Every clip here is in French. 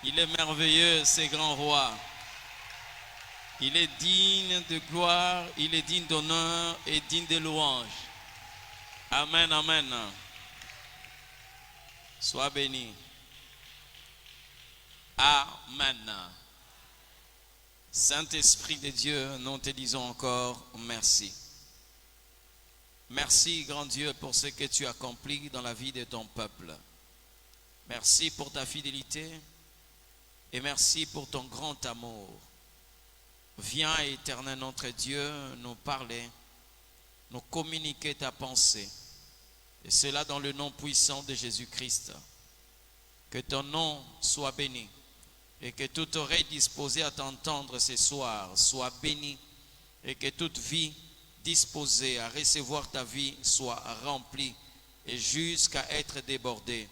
Il est merveilleux, ce grand roi. Il est digne de gloire, il est digne d'honneur et digne de louange. Amen, amen. Sois béni. Amen. Saint-Esprit de Dieu, nous te disons encore merci. Merci, grand Dieu, pour ce que tu accomplis dans la vie de ton peuple. Merci pour ta fidélité et merci pour ton grand amour. Viens, éternel notre Dieu, nous parler, nous communiquer ta pensée. Et cela dans le nom puissant de Jésus-Christ. Que ton nom soit béni et que toute oreille disposée à t'entendre ce soir soit bénie et que toute vie disposée à recevoir ta vie soit remplie et jusqu'à être débordée.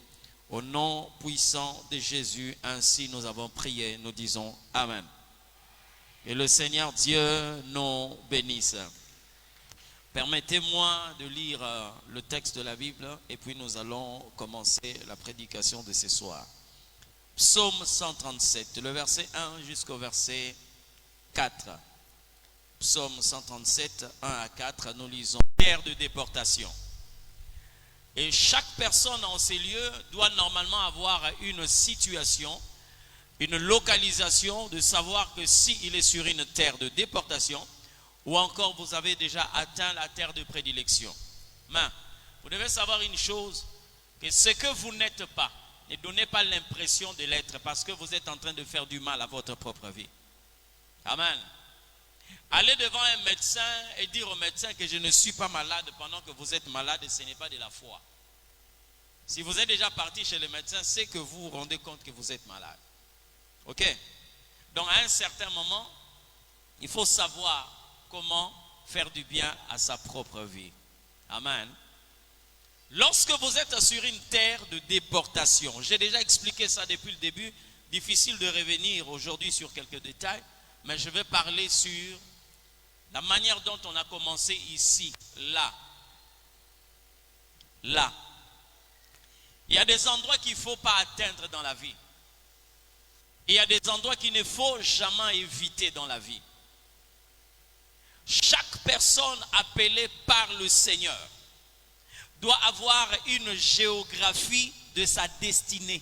Au nom puissant de Jésus, ainsi nous avons prié, nous disons Amen. Et le Seigneur Dieu nous bénisse. Permettez-moi de lire le texte de la Bible et puis nous allons commencer la prédication de ce soir. Psaume 137, le verset 1 jusqu'au verset 4. Psaume 137, 1 à 4, nous lisons terre de déportation. Et chaque personne en ces lieux doit normalement avoir une situation, une localisation, de savoir que s'il est sur une terre de déportation, ou encore vous avez déjà atteint la terre de prédilection. Mais vous devez savoir une chose, que ce que vous n'êtes pas, ne donnez pas l'impression de l'être parce que vous êtes en train de faire du mal à votre propre vie. Amen. Allez devant un médecin et dire au médecin que je ne suis pas malade pendant que vous êtes malade, ce n'est pas de la foi. Si vous êtes déjà parti chez le médecin, c'est que vous vous rendez compte que vous êtes malade. Ok? Donc à un certain moment, il faut savoir comment faire du bien à sa propre vie. Amen. Lorsque vous êtes sur une terre de déportation, j'ai déjà expliqué ça depuis le début, difficile de revenir aujourd'hui sur quelques détails, mais je vais parler sur la manière dont on a commencé ici, là. Là. Il y a des endroits qu'il ne faut pas atteindre dans la vie. Il y a des endroits qu'il ne faut jamais éviter dans la vie. Chaque personne appelée par le Seigneur doit avoir une géographie de sa destinée.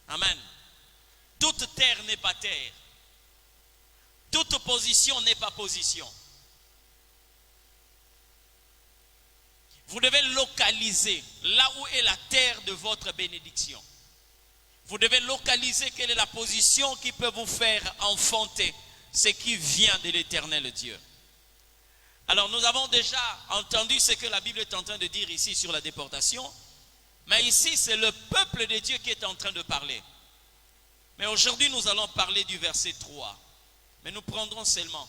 Amen. Toute terre n'est pas terre. Toute position n'est pas position. Vous devez localiser là où est la terre de votre bénédiction. Vous devez localiser quelle est la position qui peut vous faire enfanter ce qui vient de l'Éternel Dieu. Alors nous avons déjà entendu ce que la Bible est en train de dire ici sur la déportation. Mais ici c'est le peuple de Dieu qui est en train de parler. Mais aujourd'hui nous allons parler du verset 3. Mais nous prendrons seulement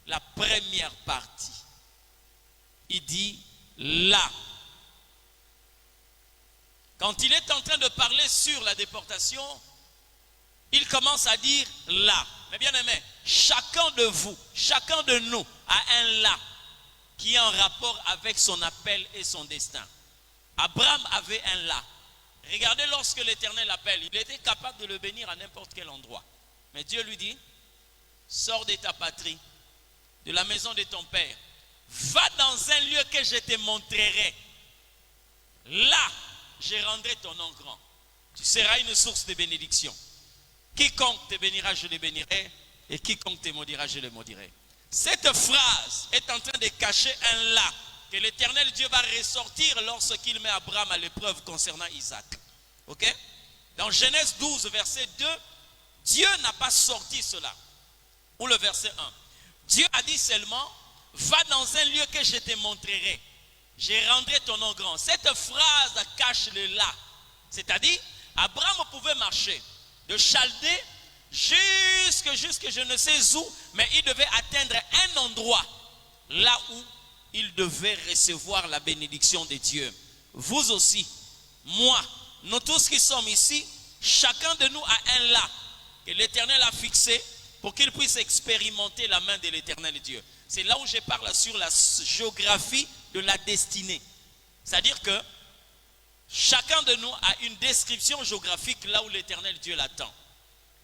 la première partie. Il dit là. Quand il est en train de parler sur la déportation, il commence à dire là. Mais bien aimé, chacun de vous, chacun de nous a un là qui est en rapport avec son appel et son destin. Abraham avait un là. Regardez lorsque l'Éternel l'appelle, il était capable de le bénir à n'importe quel endroit. Mais Dieu lui dit, sors de ta patrie, de la maison de ton père, va dans un lieu que je te montrerai. Là, je rendrai ton nom grand. Tu seras une source de bénédiction. Quiconque te bénira, je le bénirai. Et quiconque te maudira, je le maudirai. Cette phrase est en train de cacher un là que l'Éternel Dieu va ressortir lorsqu'il met Abraham à l'épreuve concernant Isaac. Ok? Dans Genèse 12, verset 2, Dieu n'a pas sorti cela. Ou le verset 1. Dieu a dit seulement, va dans un lieu que je te montrerai. Je rendrai ton nom grand. Cette phrase cache le là. C'est-à-dire, Abraham pouvait marcher de Chaldée jusque je ne sais où, mais il devait atteindre un endroit là où il devait recevoir la bénédiction de Dieu. Vous aussi, moi, nous tous qui sommes ici, chacun de nous a un là que l'Éternel a fixé pour qu'il puisse expérimenter la main de l'Éternel Dieu. C'est là où je parle sur la géographie de la destinée. C'est-à-dire que Chacun de nous a une description géographique là où l'Éternel Dieu l'attend.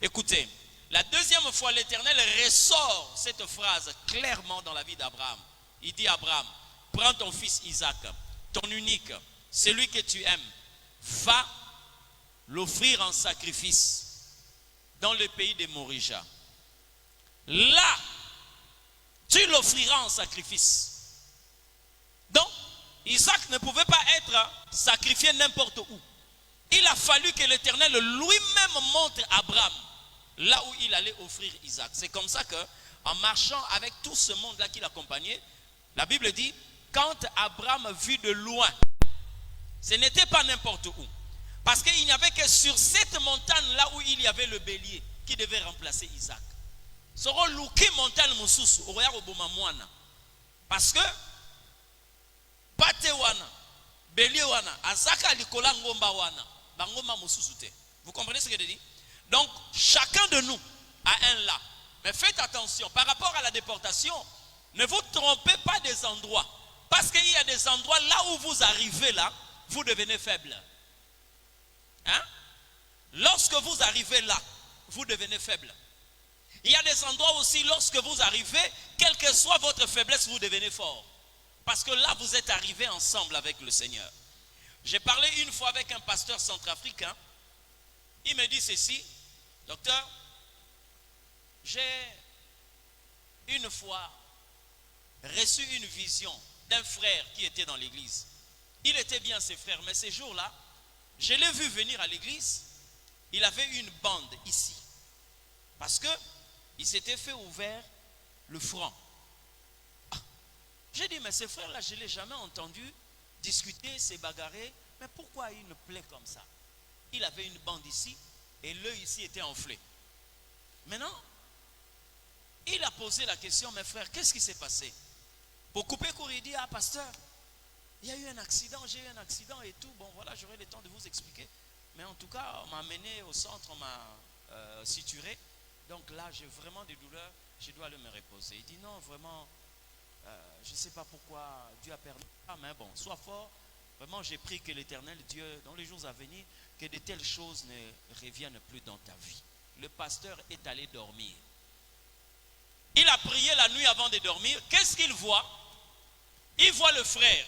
Écoutez, la deuxième fois, l'Éternel ressort cette phrase clairement dans la vie d'Abraham. Il dit à Abraham, prends ton fils Isaac, ton unique, celui que tu aimes, va l'offrir en sacrifice dans le pays de Morija. Là, tu l'offriras en sacrifice. Donc, Isaac ne pouvait pas être sacrifié n'importe où. Il a fallu que l'Éternel lui-même montre à Abraham là où il allait offrir Isaac. C'est comme ça que, en marchant avec tout ce monde-là qui l'accompagnait, la Bible dit, quand Abraham vit de loin, ce n'était pas n'importe où. Parce qu'il n'y avait que sur cette montagne-là où il y avait le bélier qui devait remplacer Isaac. Soro luki montagne mususu, oya oboma mwana. Parce que, pate wana, bélier wana, azaka likola ngomba wana, bangomba mususu te. Vous comprenez ce que je dis? Donc, chacun de nous a un là. Mais faites attention, par rapport à la déportation, ne vous trompez pas des endroits. Parce qu'il y a des endroits là où vous arrivez là, vous devenez faible. Hein? Lorsque vous arrivez là, vous devenez faible. Il y a des endroits aussi, lorsque vous arrivez, quelle que soit votre faiblesse, vous devenez fort. Parce que là, vous êtes arrivés ensemble avec le Seigneur. J'ai parlé une fois avec un pasteur centrafricain. Il me dit ceci, docteur, j'ai une fois reçu une vision d'un frère qui était dans l'église. Il était bien ses frères, mais ces jours-là, je l'ai vu venir à l'église. Il avait une bande ici. Parce que il s'était fait ouvert le front. Ah. J'ai dit, mais ces frères-là, je ne l'ai jamais entendu discuter, se bagarrer. Mais pourquoi il me plaît comme ça? Il avait une bande ici et l'œil ici était enflé. Maintenant, il a posé la question, mes frères, qu'est-ce qui s'est passé? Pour couper court, il dit, ah pasteur, il y a eu un accident, j'ai eu un accident et tout. Bon voilà, j'aurai le temps de vous expliquer. Mais en tout cas, on m'a amené au centre, on m'a suturé. Donc là, j'ai vraiment des douleurs, je dois aller me reposer. Il dit non, vraiment, je ne sais pas pourquoi Dieu a permis. Ah mais bon, sois fort. Vraiment, j'ai prié que l'Éternel Dieu, dans les jours à venir, que de telles choses ne reviennent plus dans ta vie. Le pasteur est allé dormir. Il a prié la nuit avant de dormir. Qu'est-ce qu'il voit? Il voit le frère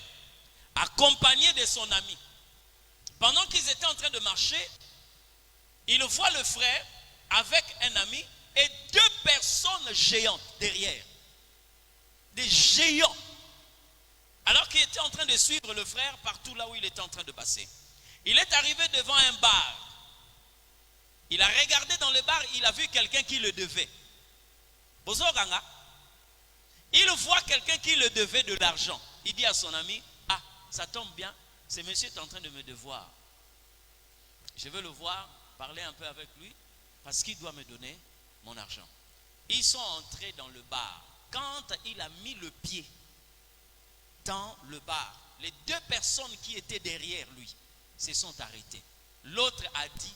accompagné de son ami. Pendant qu'ils étaient en train de marcher, il voit le frère avec un ami et deux personnes géantes derrière. Des géants. Alors qu'il était en train de suivre le frère partout là où il était en train de passer. Il est arrivé devant un bar. Il a regardé dans le bar, il a vu quelqu'un qui le devait. Bozoganga. Il voit quelqu'un qui le devait de l'argent. Il dit à son ami, ah, ça tombe bien, ce monsieur est en train de me devoir. Je veux le voir, parler un peu avec lui, parce qu'il doit me donner mon argent. Ils sont entrés dans le bar. Quand il a mis le pied dans le bar, les deux personnes qui étaient derrière lui se sont arrêtées. L'autre a dit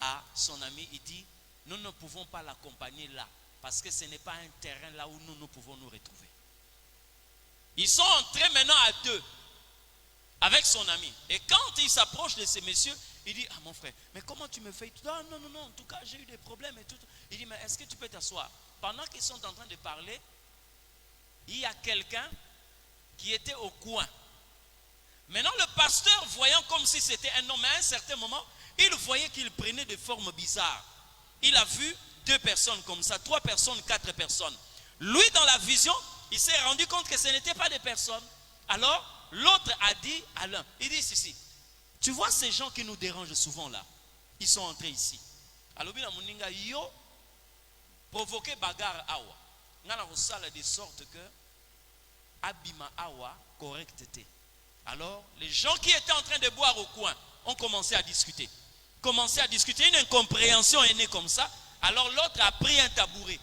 à son ami, il dit, nous ne pouvons pas l'accompagner là, parce que ce n'est pas un terrain là où nous pouvons nous retrouver. Ils sont entrés maintenant à deux avec son ami. Et quand il s'approche de ces messieurs, il dit, ah mon frère, mais comment tu me fais? Ah, non, non, non, en tout cas j'ai eu des problèmes et tout. Il dit, mais est-ce que tu peux t'asseoir? Pendant qu'ils sont en train de parler, il y a quelqu'un qui était au coin. Maintenant le pasteur, voyant comme si c'était un homme, à un certain moment, il voyait qu'il prenait des formes bizarres. Il a vu deux personnes comme ça, 3 personnes, 4 personnes. Lui, dans la vision, il s'est rendu compte que ce n'étaient pas des personnes. Alors, l'autre a dit à l'un, il dit ceci, tu vois ces gens qui nous dérangent souvent là, ils sont entrés ici. Alors, il a yo provoqué bagarre awa. On a salle de sorte que abima awa correcteté. Alors, les gens qui étaient en train de boire au coin ont commencé à discuter. Une incompréhension est née comme ça. Alors l'autre a pris un tabouret.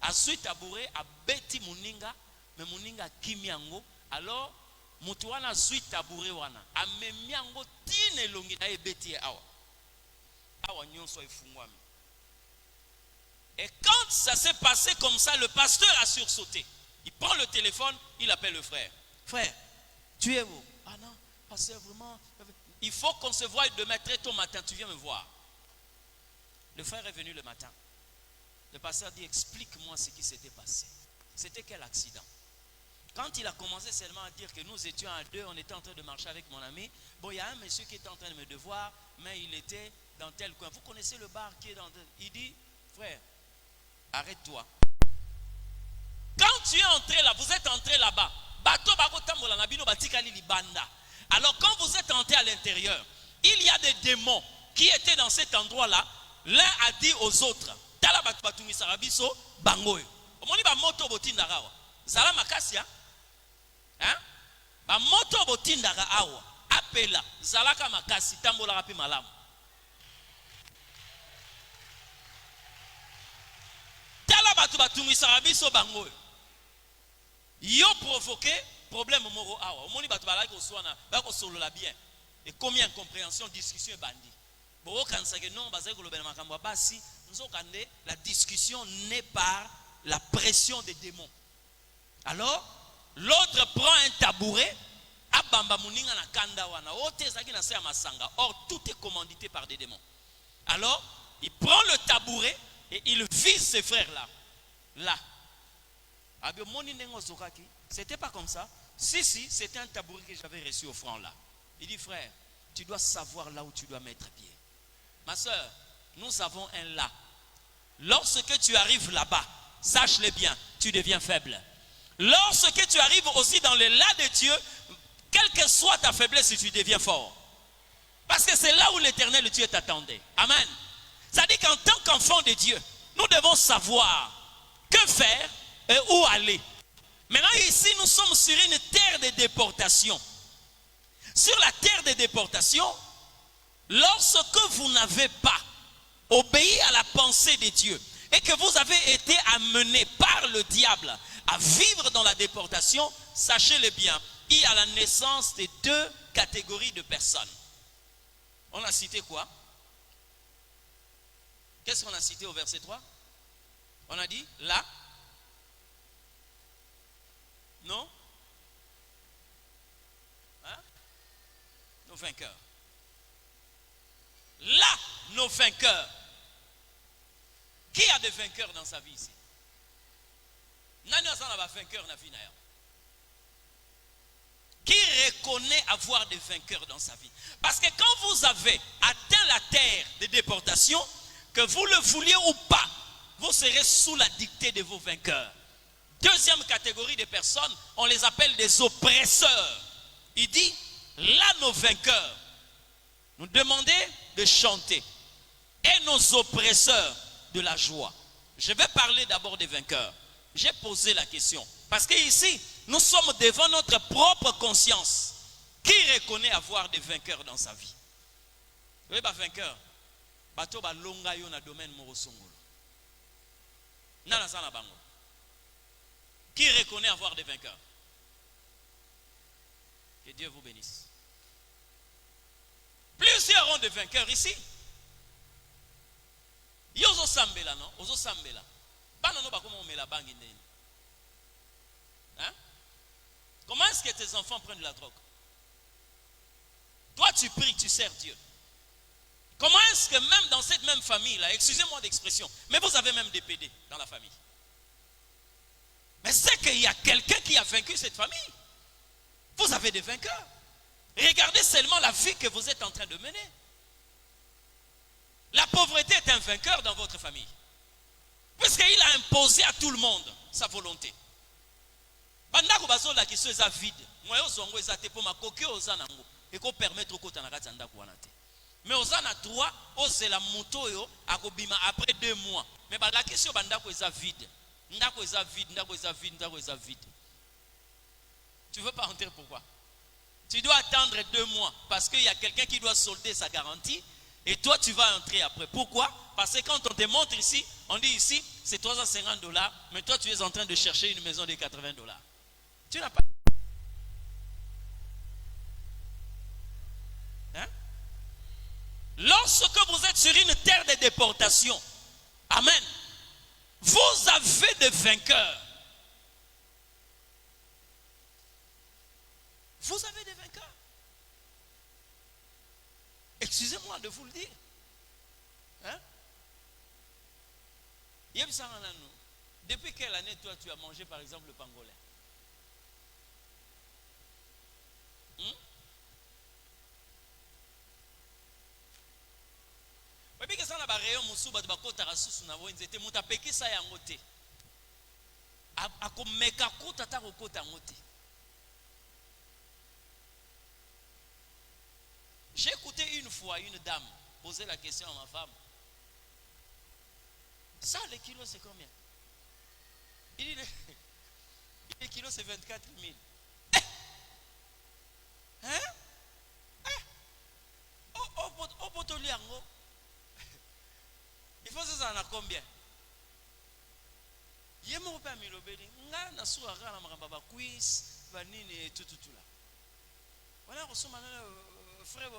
A su tabouret, a beti muninga, mais muninga kimiango. Alors, mutuana a su tabouret wana. A memiango tine longi na e beti awa. Awa nyonso ifungwami. Et quand ça s'est passé comme ça, le pasteur a sursauté. Il prend le téléphone, il appelle le frère. Frère, tu es où? Ah non, pasteur, vraiment, Il faut qu'on se voie demain très tôt matin. Tu viens me voir. Le frère est venu le matin. Le pasteur dit, explique-moi ce qui s'était passé. C'était quel accident? Quand il a commencé seulement à dire que nous étions à deux, on était en train de marcher avec mon ami. Bon, il y a un monsieur qui était en train de me devoir, mais il était dans tel coin. Vous connaissez le bar qui est dans tel... Il dit, frère, arrête-toi. Quand tu es entré là, vous êtes entré là-bas. Alors quand vous êtes entré à l'intérieur, il y a des démons qui étaient dans cet endroit-là. L'un a dit aux autres, moto botindaka awa apela zalaka makasi tambolaka pe malamu. Tala batu batungisaka biso bango yo provoqué problème moko awa omoni batu balaki oswana bako solola bien et combien incompréhension discussion bandi bo kanisa que non bazali kolobela makambo basi nzokande la discussion n'est par la pression des démons. Alors l'autre prend un tabouret, abamba muninga na kanda wana, ote zaki na se masanga. Or tout est commandité par des démons. Alors il prend le tabouret et il vise ses frères là. Là. C'était pas comme ça. Si, c'était un tabouret que j'avais reçu au franc là. Il dit, frère, tu dois savoir là où tu dois mettre pied. Ma soeur, nous avons un là. Lorsque tu arrives là-bas, sache-le bien, tu deviens faible. Lorsque tu arrives aussi dans les là de Dieu, quelle que soit ta faiblesse, tu deviens fort. Parce que c'est là où l'Éternel Dieu t'attendait. Amen. C'est-à-dire qu'en tant qu'enfant de Dieu, nous devons savoir que faire et où aller. Maintenant ici, nous sommes sur une terre de déportation. Sur la terre de déportation, lorsque vous n'avez pas obéi à la pensée de Dieu et que vous avez été amené par le diable à vivre dans la déportation, sachez-le bien, il y a la naissance de deux catégories de personnes. On a cité quoi? Qu'est-ce qu'on a cité au verset 3? On a dit là. Non? Hein? Nos vainqueurs. Là, nos vainqueurs. Qui a des vainqueurs dans sa vie ici? Qui reconnaît avoir des vainqueurs dans sa vie? Parce que quand vous avez atteint la terre de déportation, que vous le vouliez ou pas, vous serez sous la dictée de vos vainqueurs. Deuxième catégorie de personnes, on les appelle des oppresseurs. Il dit, là nos vainqueurs, nous demandaient de chanter. Et nos oppresseurs, de la joie. Je vais parler d'abord des vainqueurs. J'ai posé la question. Parce que ici, nous sommes devant notre propre conscience. Qui reconnaît avoir des vainqueurs dans sa vie? Vous voyez, vainqueur. Bato ba longa yo na domaine moro songolo. Nana sana bango. Qui reconnaît avoir des vainqueurs? Que Dieu vous bénisse. Plusieurs ont des vainqueurs ici. Yozo sambela non? Ozo sambela. Bana no ba comment on met la bangi ndeni. Hein? Comment est-ce que tes enfants prennent de la drogue? Toi tu pries, tu sers Dieu. Comment est-ce que même dans cette même famille là, excusez-moi d'expression, mais vous avez même des PD dans la famille. Mais c'est qu'il y a quelqu'un qui a vaincu cette famille. Vous avez des vainqueurs. Regardez seulement la vie que vous êtes en train de mener. La pauvreté est un vainqueur dans votre famille. Puisqu'il a imposé à tout le monde sa volonté. Bandako bazola qui soit vide. Moi ozongo ezate pour ma koki ozanango et ko permettre ko tanaka tandako wanate. Mais ozana droit ozela moto yo akobima après 2 mois. Mais balaki sio bandako eza vide. Ndako eza vide, ndako eza vide, ndako eza vide. Tu veux pas entrer pourquoi? Tu dois attendre 2 mois parce qu'il y a quelqu'un qui doit solder sa garantie. Et toi, tu vas entrer après. Pourquoi? Parce que quand on te montre ici, on dit ici, c'est $350. Mais toi, tu es en train de chercher une maison de $80. Tu n'as pas. Hein? Lorsque vous êtes sur une terre de déportation, amen, vous avez des vainqueurs. Vous avez des vainqueurs. Excusez-moi de vous le dire. Hein? Depuis quelle année, toi, tu as mangé, par exemple, le pangolin? Oui, que ça n'a pas rayon, Moussou, bah, tu as sous na voix, nzete, mouta peki ça ya ngote. Ako meka kota ta kota ngote. J'ai écouté une fois une dame poser la question à ma femme. Ça, le kilo, c'est combien? Il dit, le kilo, c'est 24 000. Hein? Au potoliango. Il faut ça en combien? Yemo pa milobeli nga na suwa kana makamba quiz banini et tout là. Voilà reçu maintenant frère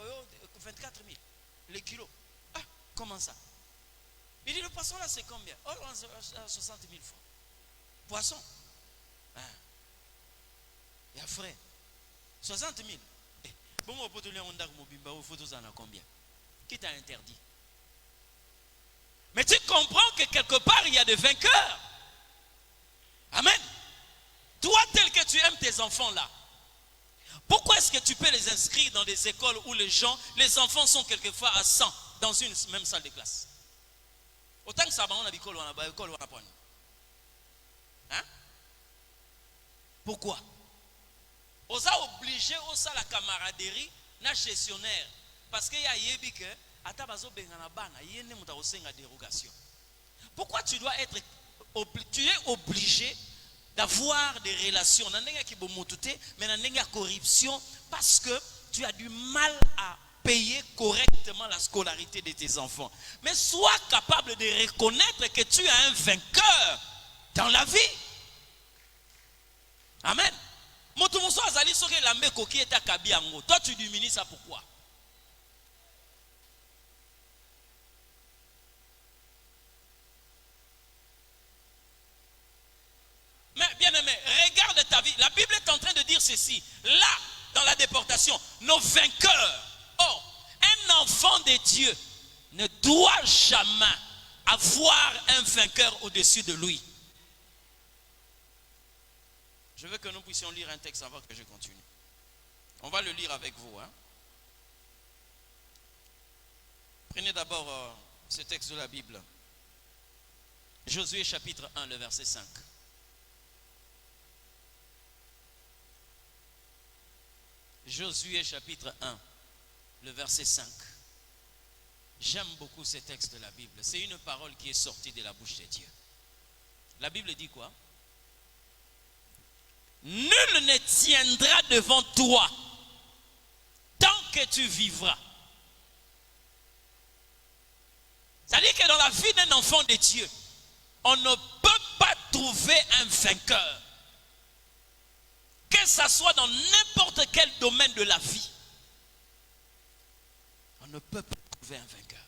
24 000 les kilos. Ah, comment ça? Il dit le poisson là c'est combien? Oh, 60 000 francs. Poisson. Ah. Il y a frère 60 000. Bon, on peut te dire on a photo ça en combien? Qui t'a interdit? Mais tu comprends que quelque part il y a des vainqueurs. Amen. Toi tel que tu aimes tes enfants là, pourquoi est-ce que tu peux les inscrire dans des écoles où les enfants sont quelquefois à 100 dans une même salle de classe? Autant que ça on a l'école, on a l'école, on a pas. Hein? Pourquoi? On a obligé au ça la camaraderie na gestionnaire parce qu'il y a yebi que atabazo bengana bana yene mutaosenga dérogation. Pourquoi tu dois être tu es obligé d'avoir des relations mais dans corruption parce que tu as du mal à payer correctement la scolarité de tes enfants. Mais sois capable de reconnaître que tu es un vainqueur dans la vie. Amen. Toi tu diminues ça pourquoi? Mais bien aimé, regarde ta vie. La Bible est en train de dire ceci. Là, dans la déportation, nos vainqueurs. Or, un enfant de Dieu ne doit jamais avoir un vainqueur au-dessus de lui. Je veux que nous puissions lire un texte avant que je continue. On va le lire avec vous. Hein? Prenez d'abord ce texte de la Bible. Josué chapitre 1, le verset 5. Josué chapitre 1, le verset 5. J'aime beaucoup ce texte de la Bible. C'est une parole qui est sortie de la bouche de Dieu. La Bible dit quoi? Nul ne tiendra devant toi tant que tu vivras. C'est-à-dire que dans la vie d'un enfant de Dieu, on ne peut pas trouver un vainqueur. Que ça soit dans n'importe quel domaine de la vie, on ne peut pas trouver un vainqueur.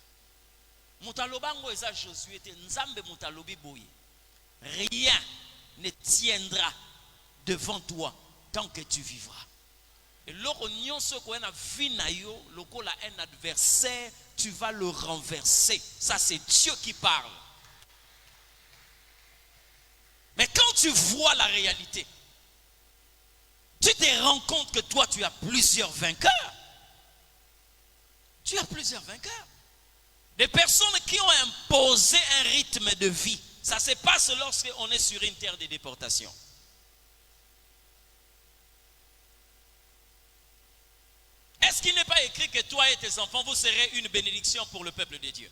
Rien ne tiendra devant toi tant que tu vivras. Et l'oignon ce qu'on a vu un adversaire, tu vas le renverser. Ça c'est Dieu qui parle. Mais quand tu vois la réalité, tu te rends compte que toi, tu as plusieurs vainqueurs. Tu as plusieurs vainqueurs. Des personnes qui ont imposé un rythme de vie. Ça se passe lorsqu'on est sur une terre de déportation. Est-ce qu'il n'est pas écrit que toi et tes enfants, vous serez une bénédiction pour le peuple de Dieu?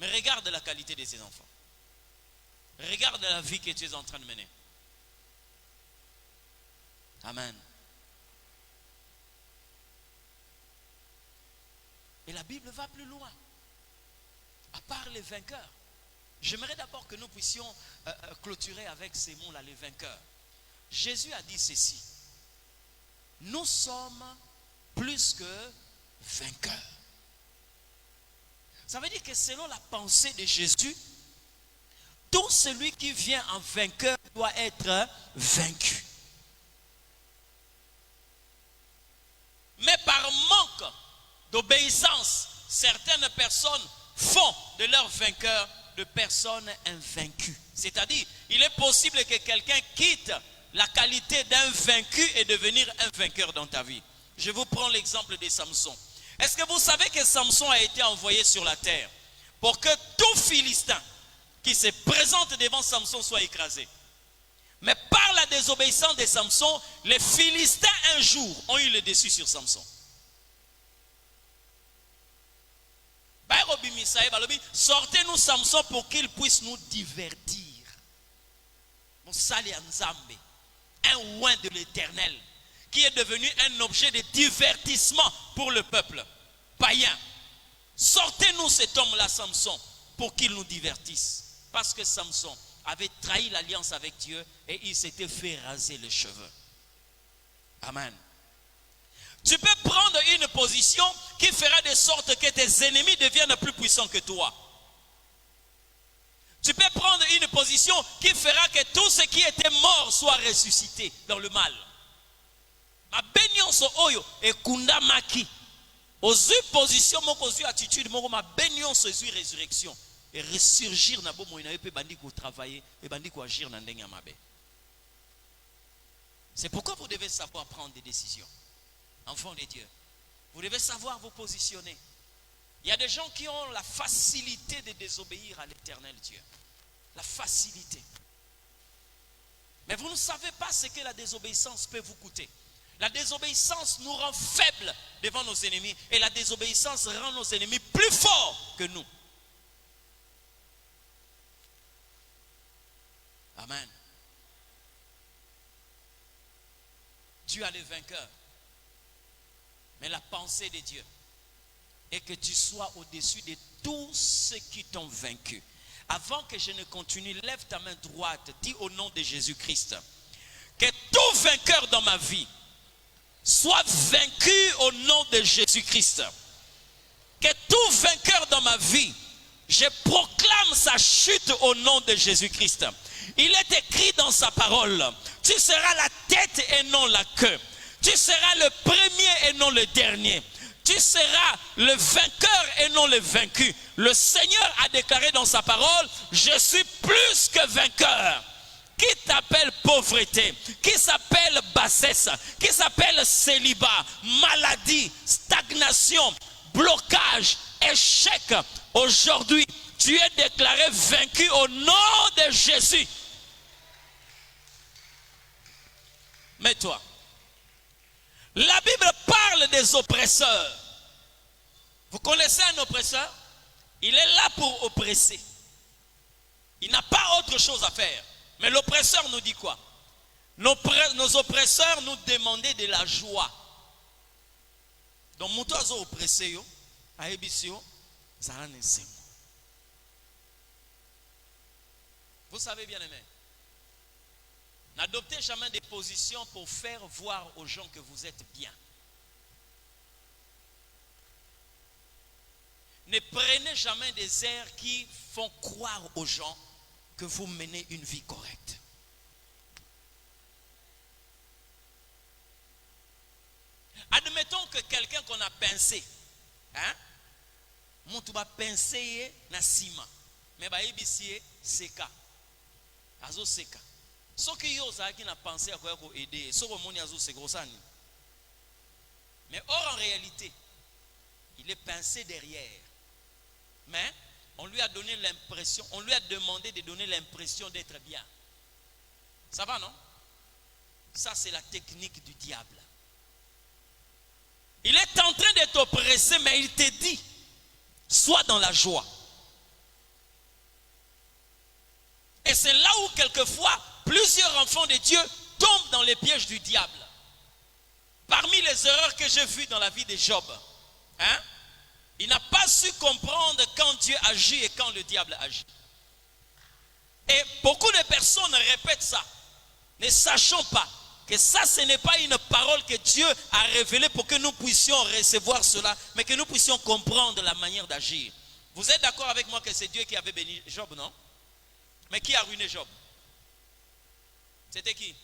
Mais regarde la qualité de ces enfants. Regarde la vie que tu es en train de mener. Amen. Et la Bible va plus loin. À part les vainqueurs. J'aimerais d'abord que nous puissions clôturer avec ces mots-là, les vainqueurs. Jésus a dit ceci. Nous sommes plus que vainqueurs. Ça veut dire que selon la pensée de Jésus, tout celui qui vient en vainqueur doit être vaincu. Mais par manque d'obéissance, certaines personnes font de leurs vainqueurs de personnes invaincues. C'est-à-dire, il est possible que quelqu'un quitte la qualité d'un vaincu et devenir un vainqueur dans ta vie. Je vous prends l'exemple de Samson. Est-ce que vous savez que Samson a été envoyé sur la terre pour que tout Philistin qui se présente devant Samson soit écrasé? Mais par la désobéissance de Samson, les Philistins un jour ont eu le dessus sur Samson. Sortez-nous Samson pour qu'il puisse nous divertir. Un oint de l'Éternel qui est devenu un objet de divertissement pour le peuple païen. Sortez-nous cet homme-là, Samson, pour qu'il nous divertisse. Parce que Samson avait trahi l'alliance avec Dieu et il s'était fait raser les cheveux. Amen. Tu peux prendre une position qui fera de sorte que tes ennemis deviennent plus puissants que toi. Tu peux prendre une position qui fera que tout ce qui était mort soit ressuscité dans le mal. Ma bénionce oyo et kunda maki. Ozu position moko ozu attitude moko ma bénionce ozu résurrection et ressurgir na bo moina pe bandi ko travailler et bandi ko agir na ndenge mabe. C'est pourquoi vous devez savoir prendre des décisions. Enfants de Dieu, vous devez savoir vous positionner. Il y a des gens qui ont la facilité de désobéir à l'Éternel Dieu. La facilité. Mais vous ne savez pas ce que la désobéissance peut vous coûter. La désobéissance nous rend faibles devant nos ennemis. Et la désobéissance rend nos ennemis plus forts que nous. Amen. Tu as le vainqueur. Mais la pensée de Dieu est que tu sois au-dessus de tous ceux qui t'ont vaincu. Avant que je ne continue, lève ta main droite, dis au nom de Jésus-Christ, que tout vainqueur dans ma vie soit vaincu au nom de Jésus-Christ. Que tout vainqueur dans ma vie, je proclame sa chute au nom de Jésus-Christ. Il est écrit dans sa parole, tu seras la tête et non la queue. Tu seras le premier et non le dernier. Tu seras le vainqueur et non le vaincu. Le Seigneur a déclaré dans sa parole, je suis plus que vainqueur. Qui t'appelle pauvreté, qui s'appelle bassesse, qui s'appelle célibat, maladie, stagnation, blocage, échec. Aujourd'hui, tu es déclaré vaincu au nom de Jésus. Mets-toi. La Bible parle des oppresseurs. Vous connaissez un oppresseur? Il est là pour oppresser. Il n'a pas autre chose à faire. Mais l'oppresseur nous dit quoi? Nos oppresseurs nous demandaient de la joie. Donc, mon oiseau oppressé, à Ebisio, ça a un. Vous savez bien aimé. N'adoptez jamais des positions pour faire voir aux gens que vous êtes bien. Ne prenez jamais des airs qui font croire aux gens que vous menez une vie correcte. Admettons que quelqu'un qu'on a pincé, mon va pincer na sima, mais ba ebisie seka, azo seka. Ce qui qui n'a pensé à quoi aider, ce que c'est gros. Mais or en réalité, il est pincé derrière. Mais on lui a donné l'impression, on lui a demandé de donner l'impression d'être bien. Ça va, non? Ça, c'est la technique du diable. Il est en train de t'oppresser, mais il te dit, sois dans la joie. Et c'est là où quelquefois, plusieurs enfants de Dieu tombent dans les pièges du diable. Parmi les erreurs que j'ai vues dans la vie de Job, il n'a pas su comprendre quand Dieu agit et quand le diable agit. Et beaucoup de personnes répètent ça, ne sachant pas que ça, ce n'est pas une parole que Dieu a révélée pour que nous puissions recevoir cela, mais que nous puissions comprendre la manière d'agir. Vous êtes d'accord avec moi que c'est Dieu qui avait béni Job, non? Mais qui a ruiné Job? C'était qui?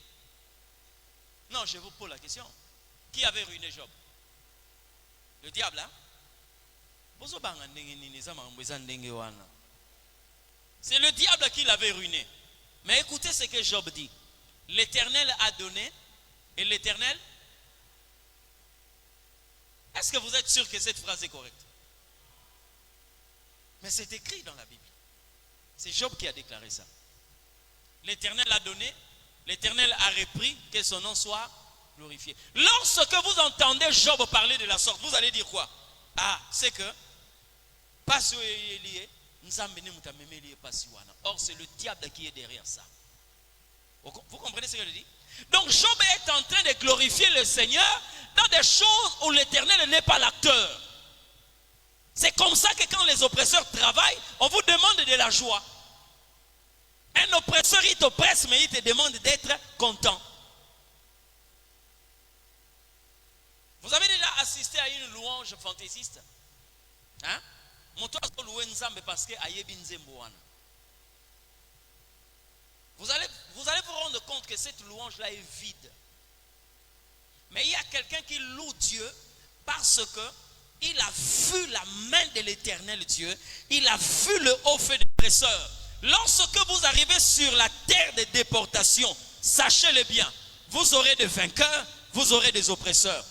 Non, je vous pose la question. Qui avait ruiné Job? Le diable, hein? C'est le diable qui l'avait ruiné. Mais écoutez ce que Job dit. L'Éternel a donné et l'Éternel... Est-ce que vous êtes sûr que cette phrase est correcte? Mais c'est écrit dans la Bible. C'est Job qui a déclaré ça. L'Éternel a donné, l'Éternel a repris, que son nom soit glorifié. Lorsque vous entendez Job parler de la sorte, vous allez dire quoi? Ah, c'est que, or c'est le diable qui est derrière ça. Vous comprenez ce que je dis? Donc Job est en train de glorifier le Seigneur dans des choses où l'Éternel n'est pas l'acteur. C'est comme ça que quand les oppresseurs travaillent, on vous demande de la joie. Un oppresseur, il t'oppresse, mais il te demande d'être content. Vous avez déjà assisté à une louange fantaisiste? Hein? Vous allez vous rendre compte que cette louange-là est vide. Mais il y a quelqu'un qui loue Dieu parce que il a vu la main de l'Éternel Dieu. Il a vu le haut fait des oppresseurs. Lorsque vous arrivez sur la terre de déportation, sachez-le bien, vous aurez des vainqueurs, vous aurez des oppresseurs.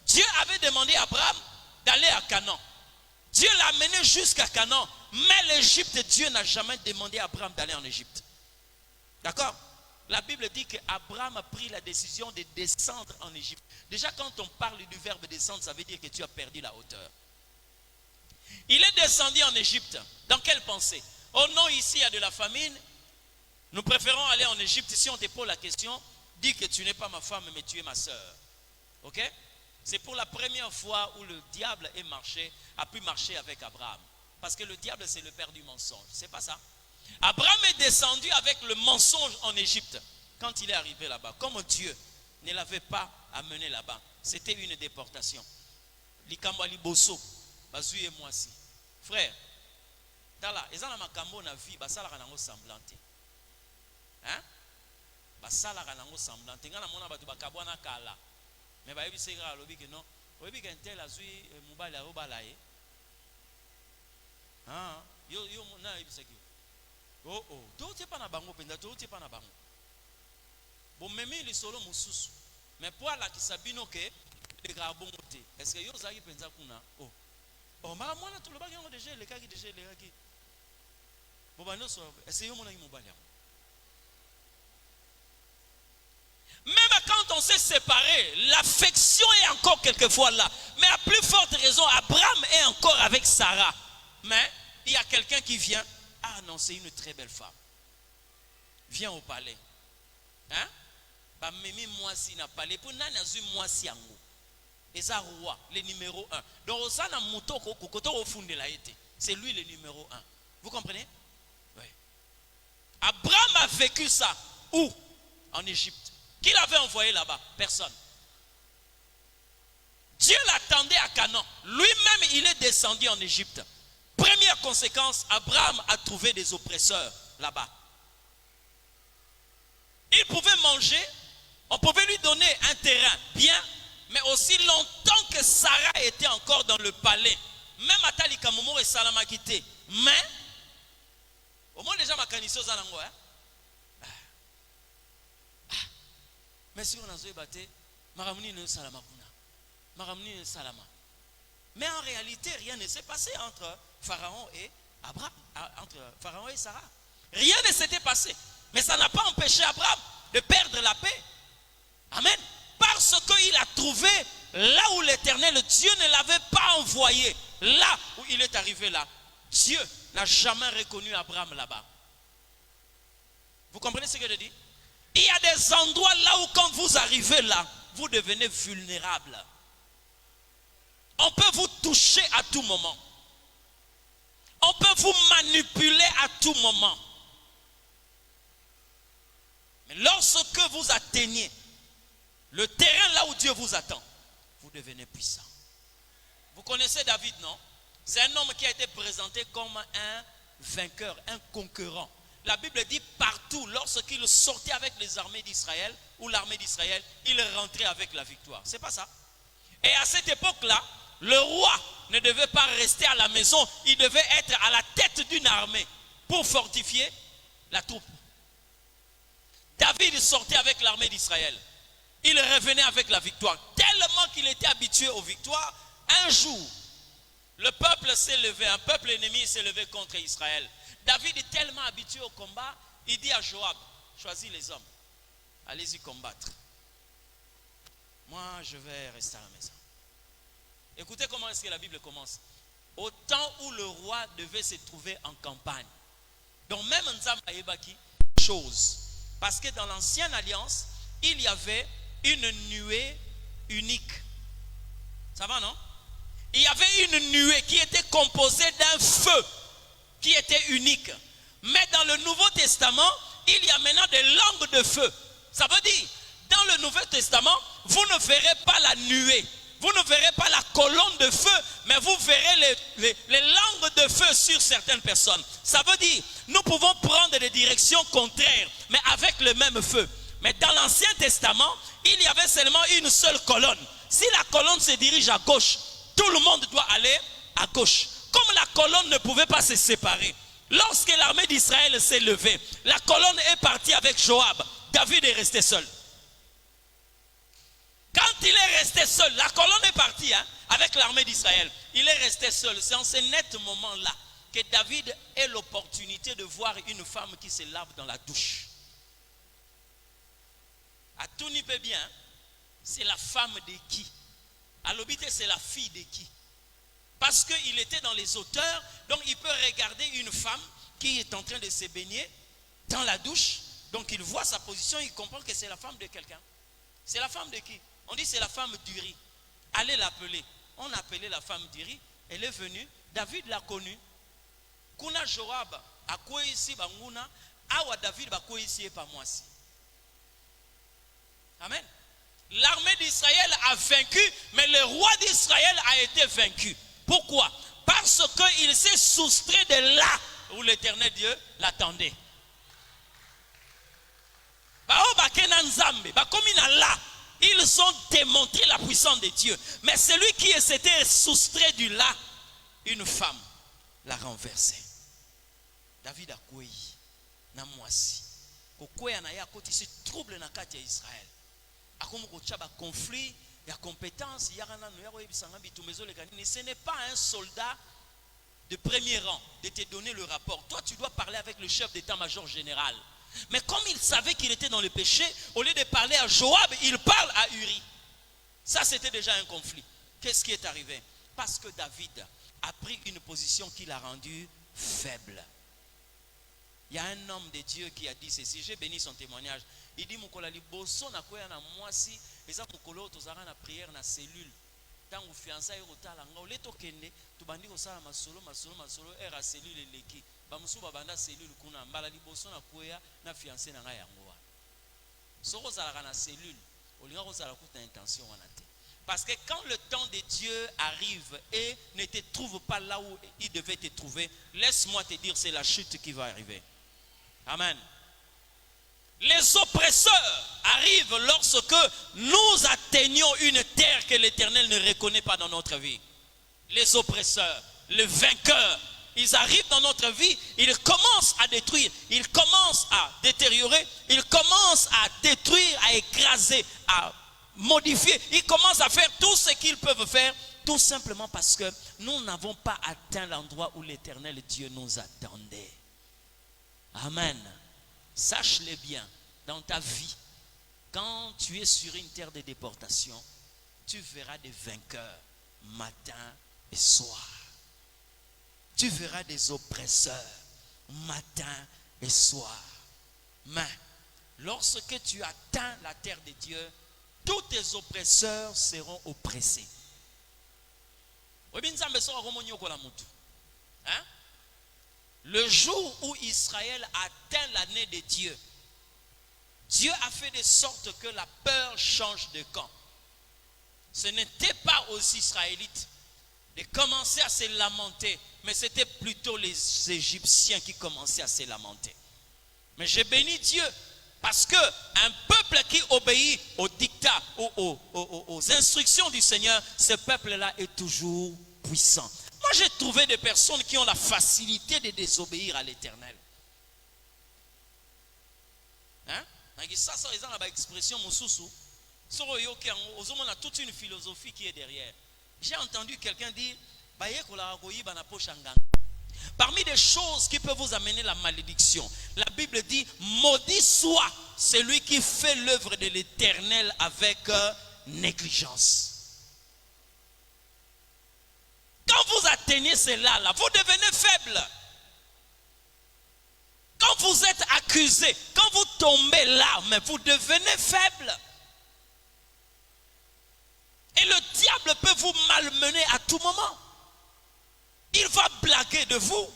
Dieu avait demandé à Abraham d'aller à Canaan. Dieu l'a mené jusqu'à Canaan. Mais l'Égypte, Dieu n'a jamais demandé à Abraham d'aller en Égypte. D'accord? La Bible dit qu'Abraham a pris la décision de descendre en Égypte. Déjà, quand on parle du verbe descendre, ça veut dire que tu as perdu la hauteur. Il est descendu en Égypte. Dans quelle pensée? Oh non, ici il y a de la famine. Nous préférons aller en Égypte. Si on te pose la question, dis que tu n'es pas ma femme, mais tu es ma soeur. Ok? C'est pour la première fois où le diable a pu marcher avec Abraham. Parce que le diable, c'est le père du mensonge. C'est pas ça? Abraham est descendu avec le mensonge en Égypte. Quand il est arrivé là-bas, comme Dieu ne l'avait pas amené là-bas, c'était une déportation. Likambali bosso, bazuye mwasi. Frère, tala, ezana makambo na vie, basala kanango semblante. Hein? Basala kanango semblante. Ngana mona batu bakabwana kala. Mais ba yebi seka alobi ke non, oyebi ke ntel azui mubali arobala ye. Ah, yo na yebi seki. Oh oh, to tie pa na bango penda, to tie pa na bango. Bon memi li solo mususu. Mais pour la kisabino ke le garbon te. Est-ce que yo zaki penza kuna? Oh. Oh mara mwana to le bagi ngo déjà le kaki déjà le kaki. Bon ba no so, est-ce que yo mona ki mubali yango? Même quand on s'est séparés, l'affection est encore quelquefois là. Mais à plus forte raison, Abraham est encore avec Sarah. Mais il y a quelqu'un qui vient. Ah non, c'est une très belle femme. Viens au palais. Hein? Bah, mimi moi si n'a palais. Pour n'a eu moi si ango. Et ça roi, le numéro 1. Donc ça n'a moto kokoto au fond de la été. C'est lui le numéro 1. Vous comprenez? Oui. Abraham a vécu ça. Où? En Égypte. Qui l'avait envoyé là-bas? Personne. Dieu l'attendait à Canaan. Lui-même, il est descendu en Égypte. Première conséquence, Abraham a trouvé des oppresseurs là-bas. Il pouvait manger, on pouvait lui donner un terrain bien, mais aussi longtemps que Sarah était encore dans le palais. Même Atali Kamomo et Salama quitté. Mais, au moins les gens m'accanisso zanango, hein? Mais si on a joué batté, Maramuni ne salama kuna. Maramuni ne salama. Mais en réalité, rien ne s'est passé entre Pharaon et Abraham, entre Pharaon et Sarah. Rien ne s'était passé. Mais ça n'a pas empêché Abraham de perdre la paix. Amen. Parce qu'il a trouvé là où l'Éternel, Dieu ne l'avait pas envoyé. Là où il est arrivé là. Dieu n'a jamais reconnu Abraham là-bas. Vous comprenez ce que je dis? Il y a des endroits là où quand vous arrivez là, vous devenez vulnérable. On peut vous toucher à tout moment. On peut vous manipuler à tout moment. Mais lorsque vous atteignez le terrain là où Dieu vous attend, vous devenez puissant. Vous connaissez David, non? C'est un homme qui a été présenté comme un vainqueur, un conquérant. La Bible dit partout, lorsqu'il sortait avec les armées d'Israël, ou l'armée d'Israël, il rentrait avec la victoire. C'est pas ça? Et à cette époque-là, le roi ne devait pas rester à la maison, il devait être à la tête d'une armée pour fortifier la troupe. David sortait avec l'armée d'Israël. Il revenait avec la victoire. Tellement qu'il était habitué aux victoires, un jour, le peuple s'est levé, un peuple ennemi s'est levé contre Israël. David est tellement habitué au combat, il dit à Joab, choisis les hommes, allez-y combattre. Moi, je vais rester à la maison. Écoutez comment est-ce que la Bible commence. Au temps où le roi devait se trouver en campagne. Donc même Nzamba Ebaki, chose. Parce que dans l'ancienne alliance, il y avait une nuée unique. Ça va, non? Il y avait une nuée qui était composée d'un feu qui était unique. Mais dans le Nouveau Testament, il y a maintenant des langues de feu. Ça veut dire, dans le Nouveau Testament, vous ne verrez pas la nuée. Vous ne verrez pas la colonne de feu, mais vous verrez les langues de feu sur certaines personnes. Ça veut dire, nous pouvons prendre des directions contraires, mais avec le même feu. Mais dans l'Ancien Testament, il y avait seulement une seule colonne. Si la colonne se dirige à gauche, tout le monde doit aller à gauche. Comme la colonne ne pouvait pas se séparer, lorsque l'armée d'Israël s'est levée, la colonne est partie avec Joab. David est resté seul. Quand il est resté seul, la colonne est partie avec l'armée d'Israël. Il est resté seul. C'est en ce net moment-là que David a l'opportunité de voir une femme qui se lave dans la douche. À tout n'y peut bien, c'est la femme de qui? À l'obité, c'est la fille de qui? Parce qu'il était dans les hauteurs, donc il peut regarder une femme qui est en train de se baigner dans la douche. Donc il voit sa position, il comprend que c'est la femme de quelqu'un. C'est la femme de qui? On dit c'est la femme d'Uri. Allez l'appeler. On a appelé la femme d'Uri. Elle est venue. David l'a connue. Kuna Joab a quoi ici banguna. Awa David ba quoi ici et pas moi si. Amen. L'armée d'Israël a vaincu, mais le roi d'Israël a été vaincu. Pourquoi? Parce qu'il s'est soustrait de là où l'Éternel Dieu l'attendait. Ils ont démontré la puissance de Dieu. Mais celui qui s'était soustrait du là, une femme l'a renversé. David a quoi? Na mwasi. Kokwea na ya koti se trouble na kati ya Israël. Akomo kochaba conflit, il y a compétence, il y a ce n'est pas un soldat de premier rang de te donner le rapport. Toi, tu dois parler avec le chef d'état-major général. Mais comme il savait qu'il était dans le péché, au lieu de parler à Joab, il parle à Uri. Ça, c'était déjà un conflit. Qu'est-ce qui est arrivé? Parce que David a pris une position qui l'a rendu faible. Il y a un homme de Dieu qui a dit ceci. J'ai béni son témoignage. Il dit, Moukolali bosso na koya na mwasi, eza mukolo tozara na prière na cellule. Tant ou fiançailles rotala nga oleto kende, tubandi kosala masolo era cellule leki. Bamusu babanda cellule kuna mbala liboso na koya na fiancé na nga yango wa. Soko zala na cellule, olinga kozala kuta intention wana te. Parce que quand le temps de Dieu arrive et ne te trouve pas là où il devait te trouver, laisse-moi te dire, c'est la chute qui va arriver. Amen. Les oppresseurs arrivent lorsque nous atteignons une terre que l'Éternel ne reconnaît pas dans notre vie. Les oppresseurs, les vainqueurs, ils arrivent dans notre vie, ils commencent à détruire, ils commencent à détériorer, ils commencent à détruire, à écraser, à modifier. Ils commencent à faire tout ce qu'ils peuvent faire, tout simplement parce que nous n'avons pas atteint l'endroit où l'Éternel Dieu nous attendait. Amen. Sache-le bien, dans ta vie, quand tu es sur une terre de déportation, tu verras des vainqueurs matin et soir. Tu verras des oppresseurs matin et soir. Mais lorsque tu atteins la terre de Dieu, tous tes oppresseurs seront oppressés. Hein? Le jour où Israël atteint l'année de Dieu, Dieu a fait de sorte que la peur change de camp. Ce n'était pas aux Israélites de commencer à se lamenter, mais c'était plutôt les Égyptiens qui commençaient à se lamenter. Mais j'ai béni Dieu Parce qu'un peuple qui obéit aux dictats, aux instructions du Seigneur, ce peuple-là est toujours puissant. Moi, j'ai trouvé des personnes qui ont la facilité de désobéir à l'Éternel. Hein? Ça, ils ont l'expression Moussousou. On a toute une philosophie qui est derrière. J'ai entendu quelqu'un dire parmi des choses qui peuvent vous amener la malédiction, la Bible dit maudit soit celui qui fait l'œuvre de l'Éternel avec négligence. Quand vous atteignez cela, là, vous devenez faible. Quand vous êtes accusé, quand vous tombez là, mais vous devenez faible. Et le diable peut vous malmener à tout moment. Il va blaguer de vous.